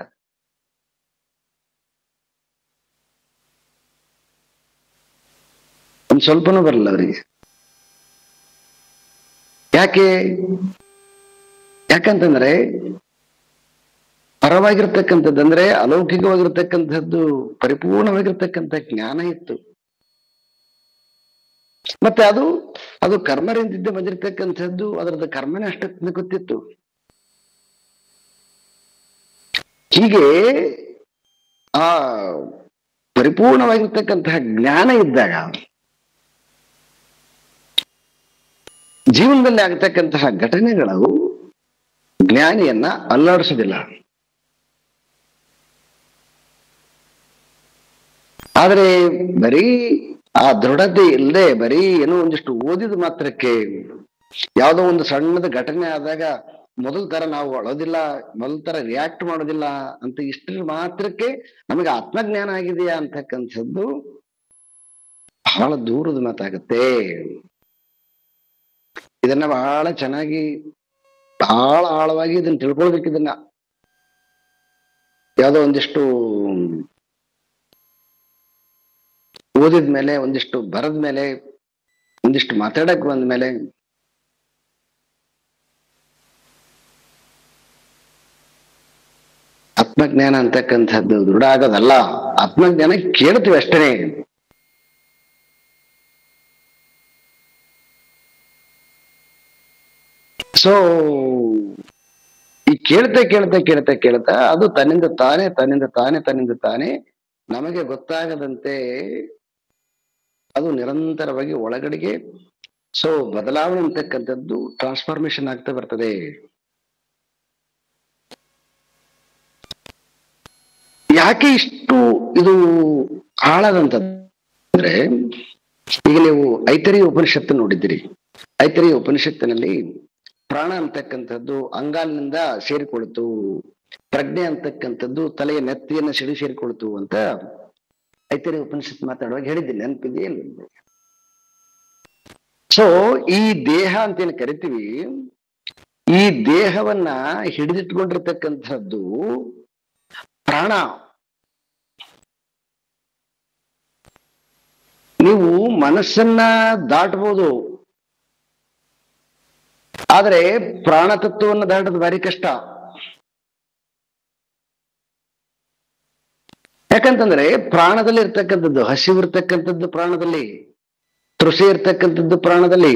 ಒಂದ್ ಸ್ವಲ್ಪನೂ ಬರಲ್ಲ ಅವರಿಗೆ. ಯಾಕಂತಂದ್ರೆ ಪರವಾಗಿರ್ತಕ್ಕಂಥದ್ದಂದ್ರೆ ಅಲೌಕಿಕವಾಗಿರ್ತಕ್ಕಂಥದ್ದು ಪರಿಪೂರ್ಣವಾಗಿರ್ತಕ್ಕಂಥ ಜ್ಞಾನ ಇತ್ತು. ಮತ್ತೆ ಅದು ಕರ್ಮರಿಂದಿದ್ದ ಬಂದಿರತಕ್ಕಂಥದ್ದು, ಅದರದ ಕರ್ಮನೇ ಅಷ್ಟಕ್ಕೆ ಗೊತ್ತಿತ್ತು. ಹೀಗೆ ಆ ಪರಿಪೂರ್ಣವಾಗಿರ್ತಕ್ಕಂತಹ ಜ್ಞಾನ ಇದ್ದಾಗ ಜೀವನದಲ್ಲಿ ಆಗತಕ್ಕಂತಹ ಘಟನೆಗಳು ಜ್ಞಾನಿಯನ್ನ ಅಲ್ಲಾಡಿಸೋದಿಲ್ಲ. ಆದ್ರೆ ಬರೀ ಆ ದೃಢತೆ ಇಲ್ಲದೆ ಬರೀ ಏನೋ ಒಂದಿಷ್ಟು ಓದಿದ ಮಾತ್ರಕ್ಕೆ, ಯಾವುದೋ ಒಂದು ಸಣ್ಣದ ಘಟನೆ ಆದಾಗ ಮೊದಲ ತರ ನಾವು ಅಳೋದಿಲ್ಲ, ಮೊದಲ ತರ ರಿಯಾಕ್ಟ್ ಮಾಡೋದಿಲ್ಲ ಅಂತ ಇಷ್ಟರ ಮಾತ್ರಕ್ಕೆ ನಮಗೆ ಆತ್ಮಜ್ಞಾನ ಆಗಿದೆಯಾ ಅಂತಕ್ಕಂಥದ್ದು ಬಹಳ ದೂರದ ಮಾತಾಗತ್ತೆ. ಇದನ್ನ ಬಹಳ ಚೆನ್ನಾಗಿ, ಬಹಳ ಆಳವಾಗಿ ಇದನ್ನ ತಿಳ್ಕೊಳ್ಬೇಕು. ಇದನ್ನ ಯಾವುದೋ ಒಂದಿಷ್ಟು ಓದಿದ್ಮೇಲೆ, ಒಂದಿಷ್ಟು ಬರದ್ಮೇಲೆ, ಒಂದಿಷ್ಟು ಮಾತಾಡಕ್ ಬಂದ್ಮೇಲೆ ಆತ್ಮಜ್ಞಾನ ಅಂತಕ್ಕಂಥದ್ದು ದೃಢ ಆಗೋದಲ್ಲ. ಆತ್ಮಜ್ಞಾನ ಕೇಳ್ತೀವಿ ಅಷ್ಟೇ. ಸೊ ಈ ಕೇಳ್ತಾ ಅದು ತನ್ನಿಂದ ತಾನೇ ನಮಗೆ ಗೊತ್ತಾಗದಂತೆ ಅದು ನಿರಂತರವಾಗಿ ಒಳಗಡೆಗೆ ಸೊ ಬದಲಾವಣೆ ಅಂತಕ್ಕಂಥದ್ದು ಟ್ರಾನ್ಸ್ಫಾರ್ಮೇಶನ್ ಆಗ್ತಾ ಬರ್ತದೆ. ಯಾಕೆ ಇಷ್ಟು ಇದು ಆಳದಂತಂದ್ರೆ, ಈಗ ನೀವು ಐತರೇಯ ಉಪನಿಷತ್ತು ನೋಡಿದ್ದೀರಿ. ಐತರೇಯ ಉಪನಿಷತ್ತಿನಲ್ಲಿ ಪ್ರಾಣ ಅಂತಕ್ಕಂಥದ್ದು ಅಂಗಾಲಿನಿಂದ ಸೇರಿಕೊಳ್ತು, ಪ್ರಜ್ಞೆ ಅಂತಕ್ಕಂಥದ್ದು ತಲೆಯ ನೆತ್ತಿಯನ್ನು ಸೇರಿಕೊಳ್ತು ಅಂತ ಐತರೇಯ ಉಪನಿಷತ್ತು ಮಾತಾಡುವಾಗ ಹೇಳಿದ್ದೀನಿ, ನೆನಪಿದೆಯೇ? ಸೊ ಈ ದೇಹ ಅಂತೇನು ಕರಿತೀವಿ, ಈ ದೇಹವನ್ನ ಹಿಡಿದಿಟ್ಕೊಂಡಿರ್ತಕ್ಕಂಥದ್ದು ಪ್ರಾಣ. ನೀವು ಮನಸ್ಸನ್ನ ದಾಟಬಹುದು, ಆದ್ರೆ ಪ್ರಾಣ ತತ್ವವನ್ನು ದಾಟೋದು ಭಾರಿ ಕಷ್ಟ. ಯಾಕಂತಂದ್ರೆ ಪ್ರಾಣದಲ್ಲಿ ಇರ್ತಕ್ಕಂಥದ್ದು, ಹಸಿವು ಇರ್ತಕ್ಕಂಥದ್ದು ಪ್ರಾಣದಲ್ಲಿ, ತೃಷೆ ಇರ್ತಕ್ಕಂಥದ್ದು ಪ್ರಾಣದಲ್ಲಿ,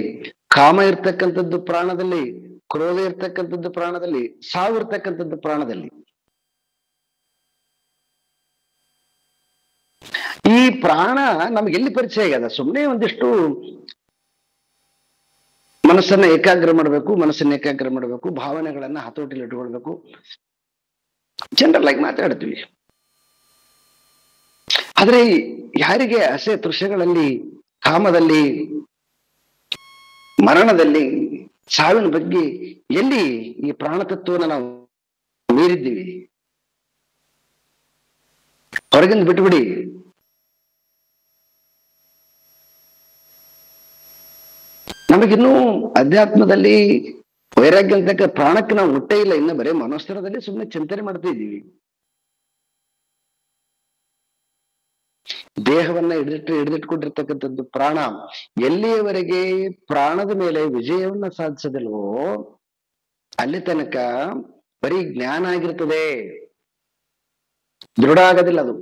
ಕಾಮ ಇರ್ತಕ್ಕಂಥದ್ದು ಪ್ರಾಣದಲ್ಲಿ, ಕ್ರೋಧ ಇರ್ತಕ್ಕಂಥದ್ದು ಪ್ರಾಣದಲ್ಲಿ, ಸಾವು ಇರ್ತಕ್ಕಂಥದ್ದು ಪ್ರಾಣದಲ್ಲಿ. ಈ ಪ್ರಾಣ ನಮ್ಗೆ ಎಲ್ಲಿ ಪರಿಚಯ ಆಗ್ಯದ? ಸುಮ್ಮನೆ ಒಂದಿಷ್ಟು ಮನಸ್ಸನ್ನ ಏಕಾಗ್ರ ಮಾಡಬೇಕು, ಭಾವನೆಗಳನ್ನ ಹತೋಟಿಲಿ ಇಟ್ಕೊಳ್ಬೇಕು, ಜನರಲ್ ಆಗಿ ಮಾತಾಡ್ತೀವಿ. ಆದ್ರೆ ಯಾರಿಗೆ ಅಸೆ ತೃಷಗಳಲ್ಲಿ, ಕಾಮದಲ್ಲಿ, ಮರಣದಲ್ಲಿ, ಸಾವಿನ ಬಗ್ಗೆ ಎಲ್ಲಿ ಈ ಪ್ರಾಣತತ್ವವನ್ನು ನಾವು ಮೀರಿದ್ದೀವಿ? ಹೊರಗಿಂದ ಬಿಟ್ಬಿಡಿ. ನಮಗಿನ್ನೂ ಅಧ್ಯಾತ್ಮದಲ್ಲಿ ವೈರಾಗ್ಯ ಅಂತಕ್ಕ ಪ್ರಾಣಕ್ಕೆ ನಾವು ಮುಟ್ಟೇ ಇಲ್ಲ. ಇನ್ನು ಬರೀ ಮನೋಸ್ತರದಲ್ಲಿ ಸುಮ್ಮನೆ ಚಿಂತನೆ ಮಾಡ್ತಾ ಇದ್ದೀವಿ. ದೇಹವನ್ನ ಹಿಡಿದಿಟ್ಕೊಂಡಿರ್ತಕ್ಕಂಥದ್ದು ಪ್ರಾಣ. ಎಲ್ಲಿಯವರೆಗೆ ಪ್ರಾಣದ ಮೇಲೆ ವಿಜಯವನ್ನ ಸಾಧಿಸದಿಲ್ವೋ ಅಲ್ಲಿ ತನಕ ಬರೀ ಜ್ಞಾನ ಆಗಿರ್ತದೆ, ದೃಢ ಆಗೋದಿಲ್ಲ ಅದು.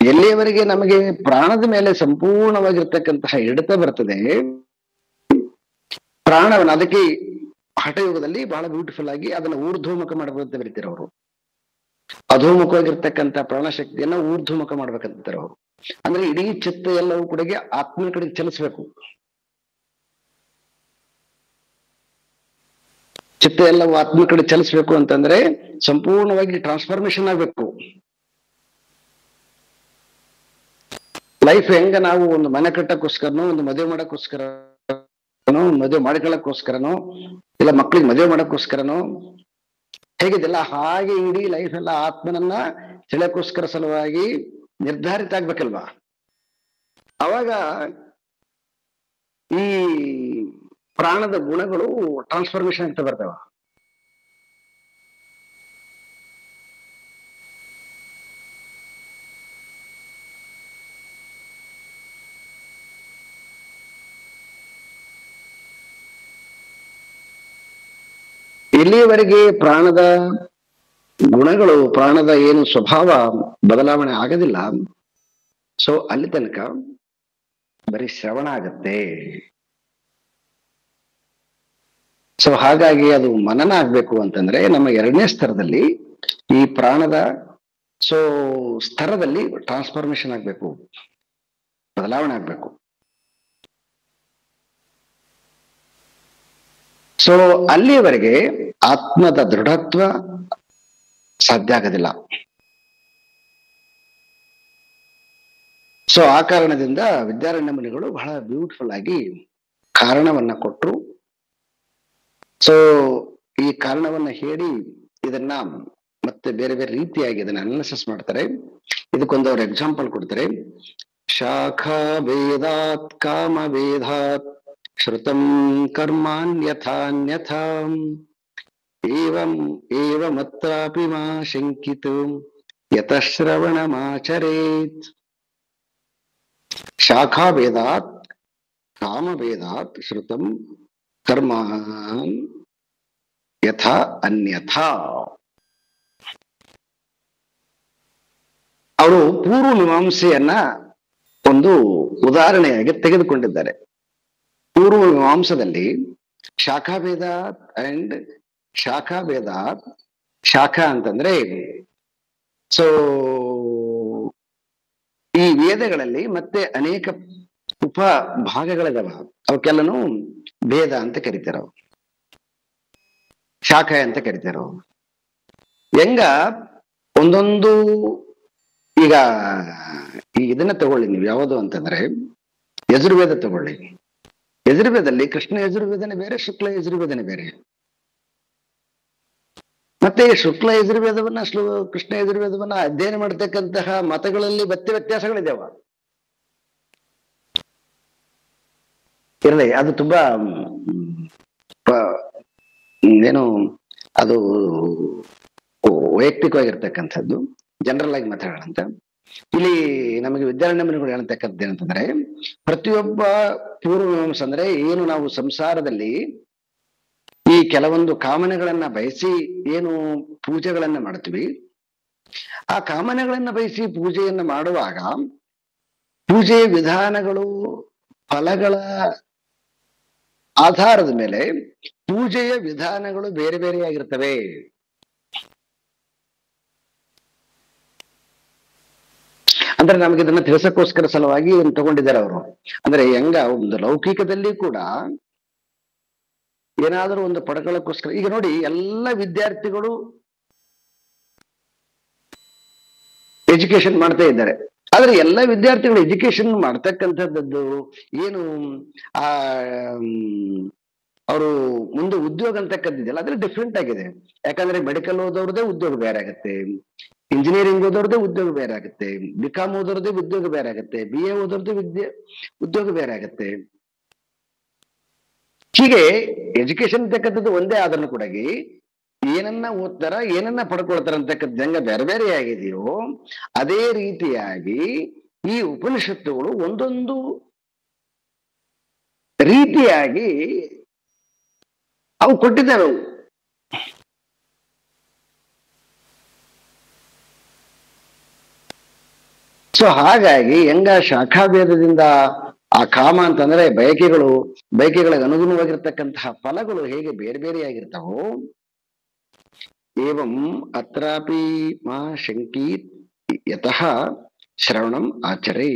ಎಲ್ಲಿಯವರೆಗೆ ನಮಗೆ ಪ್ರಾಣದ ಮೇಲೆ ಸಂಪೂರ್ಣವಾಗಿರ್ತಕ್ಕಂತಹ ಹಿಡಿತ ಬರ್ತದೆ, ಪ್ರಾಣವನ್ನ, ಅದಕ್ಕೆ ಹಠಯೋಗದಲ್ಲಿ ಬಹಳ ಬ್ಯೂಟಿಫುಲ್ ಆಗಿ ಅದನ್ನ ಊರ್ಧ್ವಮುಖ ಮಾಡಬೇಕು ಅಂತ ಬರೀತಾರೆ ಅವರು. ಅಧೋಮುಖವಾಗಿರ್ತಕ್ಕಂಥ ಪ್ರಾಣಶಕ್ತಿಯನ್ನ ಊರ್ಧ್ವಮುಖ ಮಾಡ್ಬೇಕಂತಾರೆ ಅವರು. ಅಂದ್ರೆ ಇಡೀ ಚಿತ್ತ ಎಲ್ಲವೂ ಕೂಡ ಆತ್ಮನ ಕಡೆಗೆ ಚಲಿಸ್ಬೇಕು. ಚಿತ್ತ ಎಲ್ಲವೂ ಆತ್ಮನ ಕಡೆ ಚಲಿಸ್ಬೇಕು ಅಂತಂದ್ರೆ ಸಂಪೂರ್ಣವಾಗಿ ಟ್ರಾನ್ಸ್ಫಾರ್ಮೇಶನ್ ಆಗ್ಬೇಕು. ಲೈಫ್ ಹೆಂಗ ನಾವು ಒಂದು ಮನೆ ಕಟ್ಟಕ್ಕೋಸ್ಕರನೋ, ಒಂದು ಮದುವೆ ಮಾಡಕ್ಕೋಸ್ಕರನೋ, ಮದುವೆ ಮಾಡ್ಕೊಳ್ಳೋಕ್ಕೋಸ್ಕರನೋ, ಇಲ್ಲ ಮಕ್ಳಿಗೆ ಮದುವೆ ಮಾಡಕ್ಕೋಸ್ಕರನೋ ಹೇಗಿದೆಲ್ಲ ಹಾಗೆ ಇಡೀ ಲೈಫ್ ಎಲ್ಲ ಆತ್ಮನನ್ನ ಸೆಳೆಯಕ್ಕೋಸ್ಕರ ಸಲುವಾಗಿ ನಿರ್ಧಾರಿತ ಆಗ್ಬೇಕಲ್ವಾ? ಅವಾಗ ಈ ಪ್ರಾಣದ ಗುಣಗಳು ಟ್ರಾನ್ಸ್ಫಾರ್ಮೇಶನ್ ಅಂತ ಬರ್ತಾವ. ಇಲ್ಲಿಯವರೆಗೆ ಪ್ರಾಣದ ಗುಣಗಳು, ಪ್ರಾಣದ ಏನು ಸ್ವಭಾವ ಬದಲಾವಣೆ ಆಗೋದಿಲ್ಲ. ಸೊ ಅಲ್ಲಿ ತನಕ ಬರೀ ಶ್ರವಣ ಆಗತ್ತೆ. ಸೊ ಹಾಗಾಗಿ ಅದು ಮನನ ಆಗ್ಬೇಕು ಅಂತಂದ್ರೆ ನಮ್ಮ 2ನೇ ಸ್ತರದಲ್ಲಿ ಈ ಪ್ರಾಣದ ಸ್ತರದಲ್ಲಿ ಟ್ರಾನ್ಸ್ಫಾರ್ಮೇಶನ್ ಆಗ್ಬೇಕು, ಬದಲಾವಣೆ ಆಗ್ಬೇಕು. ಸೊ ಅಲ್ಲಿಯವರೆಗೆ ಆತ್ಮದ ದೃಢತ್ವ ಸಾಧ್ಯ ಆಗೋದಿಲ್ಲ. ಸೊ ಆ ಕಾರಣದಿಂದ ವಿದ್ಯಾರಣ್ಯ ಮುನಿಗಳು ಬಹಳ ಬ್ಯೂಟಿಫುಲ್ ಆಗಿ ಕಾರಣವನ್ನ ಕೊಟ್ಟರು. ಸೊ ಈ ಕಾರಣವನ್ನ ಹೇಳಿ ಇದನ್ನ ಮತ್ತೆ ಬೇರೆ ಬೇರೆ ರೀತಿಯಾಗಿ ಇದನ್ನ ಅನಾಲಿಸಿಸ್ ಮಾಡ್ತಾರೆ. ಇದಕ್ಕೊಂದು ಅವ್ರ ಎಕ್ಸಾಂಪಲ್ ಕೊಡ್ತಾರೆ. ಶಾಖಾ ವೇದಾತ್ ಕಾಮ ವೇದಾತ್ ಶ್ರುತಂ ಕರ್ಮಾನ್ಯಥಾನ್ಯಥಾ ಏವಂ ಏವಮತ್ರಾಪಿ ಮಾ ಶಂಕಿತು ಯತಃ ಶ್ರವಣಮಾಚರೇತ್. ಶಾಖಾ ವೇದಾತ್ ಕಾಮ ವೇದಾತ್ ಶ್ರುತಂ ಕರ್ಮಾನ್ ಯಥಾ ಅನ್ಯಥಾ. ಅವರು ಪೂರ್ವ ಮೀಮಾಂಸೆಯನ್ನ ಒಂದು ಉದಾಹರಣೆಯಾಗಿ ತೆಗೆದುಕೊಂಡಿದ್ದಾರೆ. ಪೂರ್ವ ಮೀಮಾಂಸದಲ್ಲಿ ಶಾಖಾಭೇದ ಅಂಡ್ ಶಾಖಾಭೇದ, ಶಾಖಾ ಅಂತಂದ್ರೆ ಸೊ ಈ ವೇದಗಳಲ್ಲಿ ಮತ್ತೆ ಅನೇಕ ಉಪ ಭಾಗಗಳಿದಾವ. ಅವಕ್ಕೆಲ್ಲನೂ ಭೇದ ಅಂತ ಕರಿತಾರ, ಶಾಖೆ ಅಂತ ಕರಿತಾರ. ಹೆಂಗ ಒಂದೊಂದು ಈಗ ಇದನ್ನ ತಗೊಳ್ಳಿ ನೀವು, ಯಾವುದು ಅಂತಂದ್ರೆ ಯಜುರ್ವೇದ ತಗೊಳ್ಳಿ. ಯಜುರ್ವೇದದಲ್ಲಿ ಕೃಷ್ಣ ಯಜುರ್ವೇದನೆ ಬೇರೆ, ಶುಕ್ಲ ಯಜುರ್ವೇದನೆ ಬೇರೆ. ಮತ್ತೆ ಶುಕ್ಲ ಯಜುರ್ವೇದವನ್ನ ಕೃಷ್ಣ ಯಜುರ್ವೇದವನ್ನ ಅಧ್ಯಯನ ಮಾಡತಕ್ಕಂತಹ ಮತಗಳಲ್ಲಿ ವ್ಯತ್ಯಾಸಗಳಿದ್ದಾವ. ಇರಲಿ, ಅದು ತುಂಬಾ ಏನು ಅದು ವೈಯಕ್ತಿಕವಾಗಿರ್ತಕ್ಕಂಥದ್ದು, ಜನರಲ್ ಆಗಿ ಮಾತಾಡೋಣಂತ. ಇಲ್ಲಿ ನಮಗೆ ವಿದ್ಯಾರಣ್ಯ ಮುನಿಗಳು ಹೇಳ್ತಕ್ಕಂಥದ್ದು ಏನಂತಂದ್ರೆ, ಪ್ರತಿಯೊಬ್ಬ ಪೂರ್ವಮೀಮಾಂಸ ಅಂದ್ರೆ ಏನು ನಾವು ಸಂಸಾರದಲ್ಲಿ ಈ ಕೆಲವೊಂದು ಕಾಮನೆಗಳನ್ನ ಬಯಸಿ ಏನು ಪೂಜೆಗಳನ್ನ ಮಾಡ್ತೀವಿ, ಆ ಕಾಮನೆಗಳನ್ನ ಬಯಸಿ ಪೂಜೆಯನ್ನ ಮಾಡುವಾಗ ಪೂಜೆಯ ವಿಧಾನಗಳು, ಫಲಗಳ ಆಧಾರದ ಮೇಲೆ ಪೂಜೆಯ ವಿಧಾನಗಳು ಬೇರೆ ಬೇರೆಯಾಗಿರ್ತವೆ. ಅಂದ್ರೆ ನಮ್ಗೆ ಇದನ್ನ ತಿಳಿಸಕ್ಕೋಸ್ಕರ ಸಲುವಾಗಿ ಇದನ್ನ ತಗೊಂಡಿದ್ದಾರೆ ಅವರು. ಅಂದ್ರೆ ಹೆಂಗ ಒಂದು ಲೌಕಿಕದಲ್ಲಿ ಕೂಡ ಏನಾದರೂ ಒಂದು ಪಡ್ಕೊಳ್ಳೋಕ್ಕೋಸ್ಕರ, ಈಗ ನೋಡಿ ಎಲ್ಲ ವಿದ್ಯಾರ್ಥಿಗಳು ಎಜುಕೇಶನ್ ಮಾಡ್ತಾ ಇದ್ದಾರೆ. ಆದ್ರೆ ಎಲ್ಲ ವಿದ್ಯಾರ್ಥಿಗಳು ಎಜುಕೇಶನ್ ಮಾಡ್ತಕ್ಕಂಥದ್ದು ಏನು ಆ ಅವರು ಮುಂದೆ ಉದ್ಯೋಗ ಅಂತಕ್ಕಂಥದ್ದಲ್ಲ, ಅದ್ರ ಡಿಫ್ರೆಂಟ್ ಆಗಿದೆ. ಯಾಕಂದ್ರೆ ಮೆಡಿಕಲ್ ಓದೋರ್ದೇ ಉದ್ಯೋಗ ಬೇರೆ ಆಗುತ್ತೆ, ಇಂಜಿನಿಯರಿಂಗ್ ಓದೋರ್ದೇ ಉದ್ಯೋಗ ಬೇರೆ ಆಗುತ್ತೆ, ಬಿಕಾಮ್ ಓದೋರ್ದೇ ಉದ್ಯೋಗ ಬೇರೆ ಆಗುತ್ತೆ, BA ಓದೋರ್ದೇ ಉದ್ಯೋಗ ಬೇರೆ ಆಗುತ್ತೆ. ಹೀಗೆ ಎಜುಕೇಶನ್ ಅಂತಕ್ಕಂಥದ್ದು ಒಂದೇ ಆದ್ರೂ ಕೂಡ ಏನನ್ನ ಓದ್ತಾರ, ಏನನ್ನ ಪಡ್ಕೊಳ್ತಾರ ಅಂತಕ್ಕಂಥ ಹೆಂಗ ಬೇರೆ ಬೇರೆ ಆಗಿದೆಯೋ ಅದೇ ರೀತಿಯಾಗಿ ಈ ಉಪನಿಷತ್ತುಗಳು ಒಂದೊಂದು ರೀತಿಯಾಗಿ ಅವು ಕೊಟ್ಟಿದ್ದಾವೆ. ಅವು ಸೊ ಹಾಗಾಗಿ ಹೆಂಗ ಶಾಖಾಭೇದದಿಂದ ಆ ಕಾಮ ಅಂತಂದ್ರೆ ಬಯಕೆಗಳಿಗೆ ಅನುಗುಣವಾಗಿರ್ತಕ್ಕಂತಹ ಫಲಗಳು ಹೇಗೆ ಬೇರೆ ಬೇರೆಯಾಗಿರ್ತಾವೋ, ಏವಂ ಅತ್ರಾಪಿ ಮಾ ಶಂಕೀತ್ ಯತಃ ಶ್ರವಣಂ ಆಚರೇ.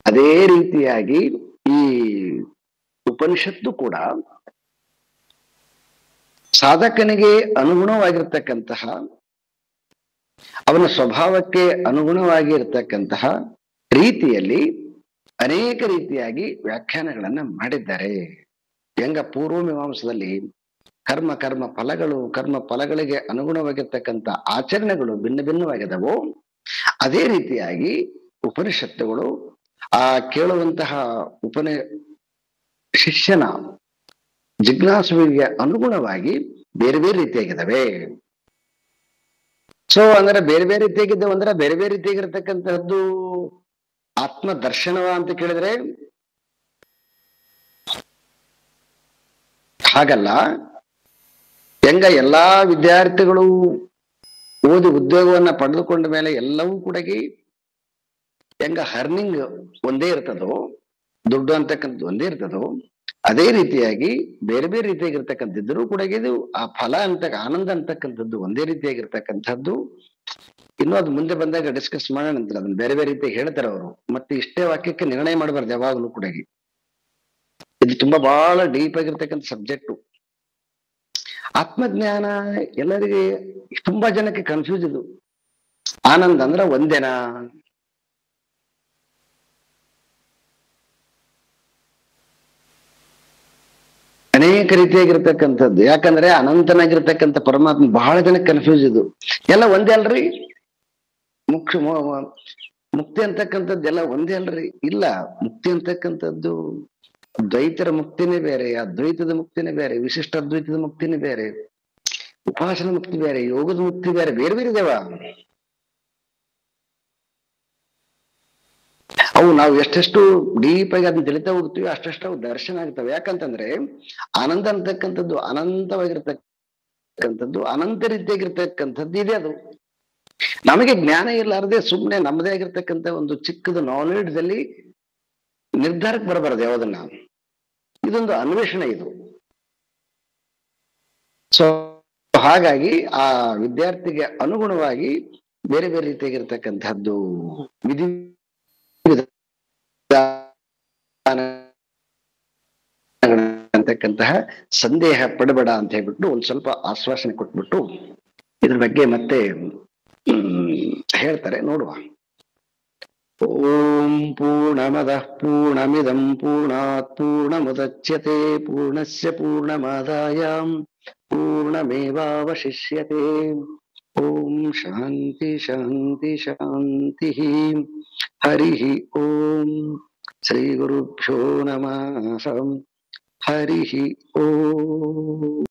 ಅದೇ ರೀತಿಯಾಗಿ ಈ ಉಪನಿಷತ್ತು ಕೂಡ ಸಾಧಕನಿಗೆ ಅನುಗುಣವಾಗಿರ್ತಕ್ಕಂತಹ, ಅವನ ಸ್ವಭಾವಕ್ಕೆ ಅನುಗುಣವಾಗಿ ಇರತಕ್ಕಂತಹ ರೀತಿಯಲ್ಲಿ ಅನೇಕ ರೀತಿಯಾಗಿ ವ್ಯಾಖ್ಯಾನಗಳನ್ನ ಮಾಡಿದ್ದಾರೆ. ಹೆಂಗ ಪೂರ್ವ ಮೀಮಾಂಸದಲ್ಲಿ ಕರ್ಮ ಫಲಗಳಿಗೆ ಅನುಗುಣವಾಗಿರ್ತಕ್ಕಂಥ ಆಚರಣೆಗಳು ಭಿನ್ನ ಭಿನ್ನವಾಗಿದವೋ, ಅದೇ ರೀತಿಯಾಗಿ ಉಪನಿಷತ್ತುಗಳು ಆ ಕೇಳುವಂತಹ ಶಿಷ್ಯನ ಜಿಜ್ಞಾಸುವಿಗೆ ಅನುಗುಣವಾಗಿ ಬೇರೆ ಬೇರೆ ರೀತಿಯಾಗಿದ್ದಾವೆ. ಸೊ ಅಂದ್ರೆ ಬೇರೆ ಬೇರೆ ರೀತಿಯಾಗಿದ್ದಾವೆ ಅಂದ್ರೆ ಬೇರೆ ಬೇರೆ ರೀತಿಯಾಗಿರ್ತಕ್ಕಂಥದ್ದು ಆತ್ಮ ದರ್ಶನವ ಅಂತ ಕೇಳಿದ್ರೆ ಹಾಗಲ್ಲ. ಹೆಂಗ ಎಲ್ಲಾ ವಿದ್ಯಾರ್ಥಿಗಳು ಓದಿ ಉದ್ಯೋಗವನ್ನ ಪಡೆದುಕೊಂಡ ಮೇಲೆ ಎಲ್ಲವೂ ಕೂಡ ಹೆಂಗ ಹರ್ನಿಂಗ್ ಒಂದೇ ಇರ್ತದೋ, ದುಡ್ಡು ಅಂತಕ್ಕಂಥದ್ದು ಒಂದೇ ಇರ್ತದೋ, ಅದೇ ರೀತಿಯಾಗಿ ಬೇರೆ ಬೇರೆ ರೀತಿಯಾಗಿರ್ತಕ್ಕಂಥದ್ದು ಕೂಡ ಇದು ಆ ಫಲ ಆನಂದ ಅಂತಕ್ಕಂಥದ್ದು ಒಂದೇ ರೀತಿಯಾಗಿರ್ತಕ್ಕಂಥದ್ದು. ಇನ್ನೂ ಅದು ಮುಂದೆ ಬಂದಾಗ ಡಿಸ್ಕಸ್ ಮಾಡೋಣ ಅಂತ, ಅದನ್ನ ಬೇರೆ ಬೇರೆ ರೀತಿಯಾಗಿ ಹೇಳ್ತಾರೆ ಅವರು. ಮತ್ತೆ ಇಷ್ಟೇ ವಾಕ್ಯಕ್ಕೆ ನಿರ್ಣಯ ಮಾಡಬಾರ್ದು ಯಾವಾಗಲೂ ಕೂಡ. ಇದು ತುಂಬಾ ಬಹಳ ಡೀಪ್ ಆಗಿರ್ತಕ್ಕಂಥ ಸಬ್ಜೆಕ್ಟು. ಆತ್ಮಜ್ಞಾನ ಎಲ್ಲರಿಗೆ ತುಂಬಾ ಜನಕ್ಕೆ ಕನ್ಫ್ಯೂಸ್ ಇದು. ಆನಂದ ಅಂದ್ರೆ ಒಂದೇನಾ? ಅನೇಕ ರೀತಿಯಾಗಿರ್ತಕ್ಕಂಥದ್ದು. ಯಾಕಂದ್ರೆ ಅನಂತನಾಗಿರ್ತಕ್ಕಂಥ ಪರಮಾತ್ಮ ಬಹಳ ಜನಕ್ಕೆ ಕನ್ಫ್ಯೂಸ್ ಇದು. ಎಲ್ಲ ಒಂದೇ ಅಲ್ರಿ? ಮುಕ್ತಿ ಅಂತಕ್ಕಂಥದ್ದು ಎಲ್ಲ ಒಂದೇ ಅಲ್ರಿ? ಇಲ್ಲ, ಮುಕ್ತಿ ಅಂತಕ್ಕಂಥದ್ದು ದ್ವೈತರ ಮುಕ್ತಿನೇ ಬೇರೆ, ಅದ್ವೈತದ ಮುಕ್ತಿನೇ ಬೇರೆ, ವಿಶಿಷ್ಟ ಅದ್ವೈತದ ಮುಕ್ತಿನೇ ಬೇರೆ, ಉಪಾಸನ ಮುಕ್ತಿ ಬೇರೆ, ಯೋಗದ ಮುಕ್ತಿ ಬೇರೆ, ಬೇರೆ ಬೇರೆ ಇದಾವ ಅವು. ನಾವು ಎಷ್ಟೆಷ್ಟು ಡೀಪ್ ಆಗಿ ಅದನ್ನ ತಿಳಿತಾ ಹೋಗ್ತೀವಿ ಅಷ್ಟೆಷ್ಟು ಅವು ದರ್ಶನ ಆಗ್ತವೆ. ಯಾಕಂತಂದ್ರೆ ಆನಂದ ಅಂತಕ್ಕಂಥದ್ದು ಅನಂತವಾಗಿರ್ತಕ್ಕಂಥದ್ದು, ಅನಂತ ರೀತಿಯಾಗಿರ್ತಕ್ಕಂಥದ್ದು ಇದೆ. ಅದು ನಮಗೆ ಜ್ಞಾನ ಇರ್ಲಾರದೆ ಸುಮ್ಮನೆ ನಮ್ಮದೇ ಆಗಿರ್ತಕ್ಕಂಥ ಒಂದು ಚಿಕ್ಕದ ನಾಲೆಡ್ಜ್ ಅಲ್ಲಿ ನಿರ್ಧಾರಕ್ಕೆ ಬರಬಾರದು ಯಾವುದನ್ನ. ಇದೊಂದು ಅನ್ವೇಷಣೆ ಇದು. ಸೊ ಹಾಗಾಗಿ ಆ ವಿದ್ಯಾರ್ಥಿಗೆ ಅನುಗುಣವಾಗಿ ಬೇರೆ ಬೇರೆ ರೀತಿಯಾಗಿರ್ತಕ್ಕಂಥದ್ದು ವಿಧಿ ಅಂತಕ್ಕಂತಹ ಸಂದೇಹ ಪಡಬೇಡ ಅಂತ ಹೇಳ್ಬಿಟ್ಟು ಒಂದ್ ಸ್ವಲ್ಪ ಆಶ್ವಾಸನೆ ಕೊಟ್ಬಿಟ್ಟು ಇದ್ರ ಬಗ್ಗೆ ಮತ್ತೆ ಹೇಳ್ತಾರೆ, ನೋಡುವ. ಓಂ ಪೂರ್ಣಮದಃ ಪೂರ್ಣಮಿದಂ ಪೂರ್ಣಾತ್ ಪೂರ್ಣಮುದಚ್ಯತೆ ಪೂರ್ಣಸ್ಯ ಪೂರ್ಣಮಾದಾಯ ಪೂರ್ಣಮೇವಾವಶಿಷ್ಯತೆ. ಓಂ ಶಾಂತಿ ಶಾಂತಿ ಶಾಂತಿ. ಹರಿ ಓಂ. ಶ್ರೀ ಗುರುಭ್ಯೋ ನಮಃ. ಹರಿ ಓಂ.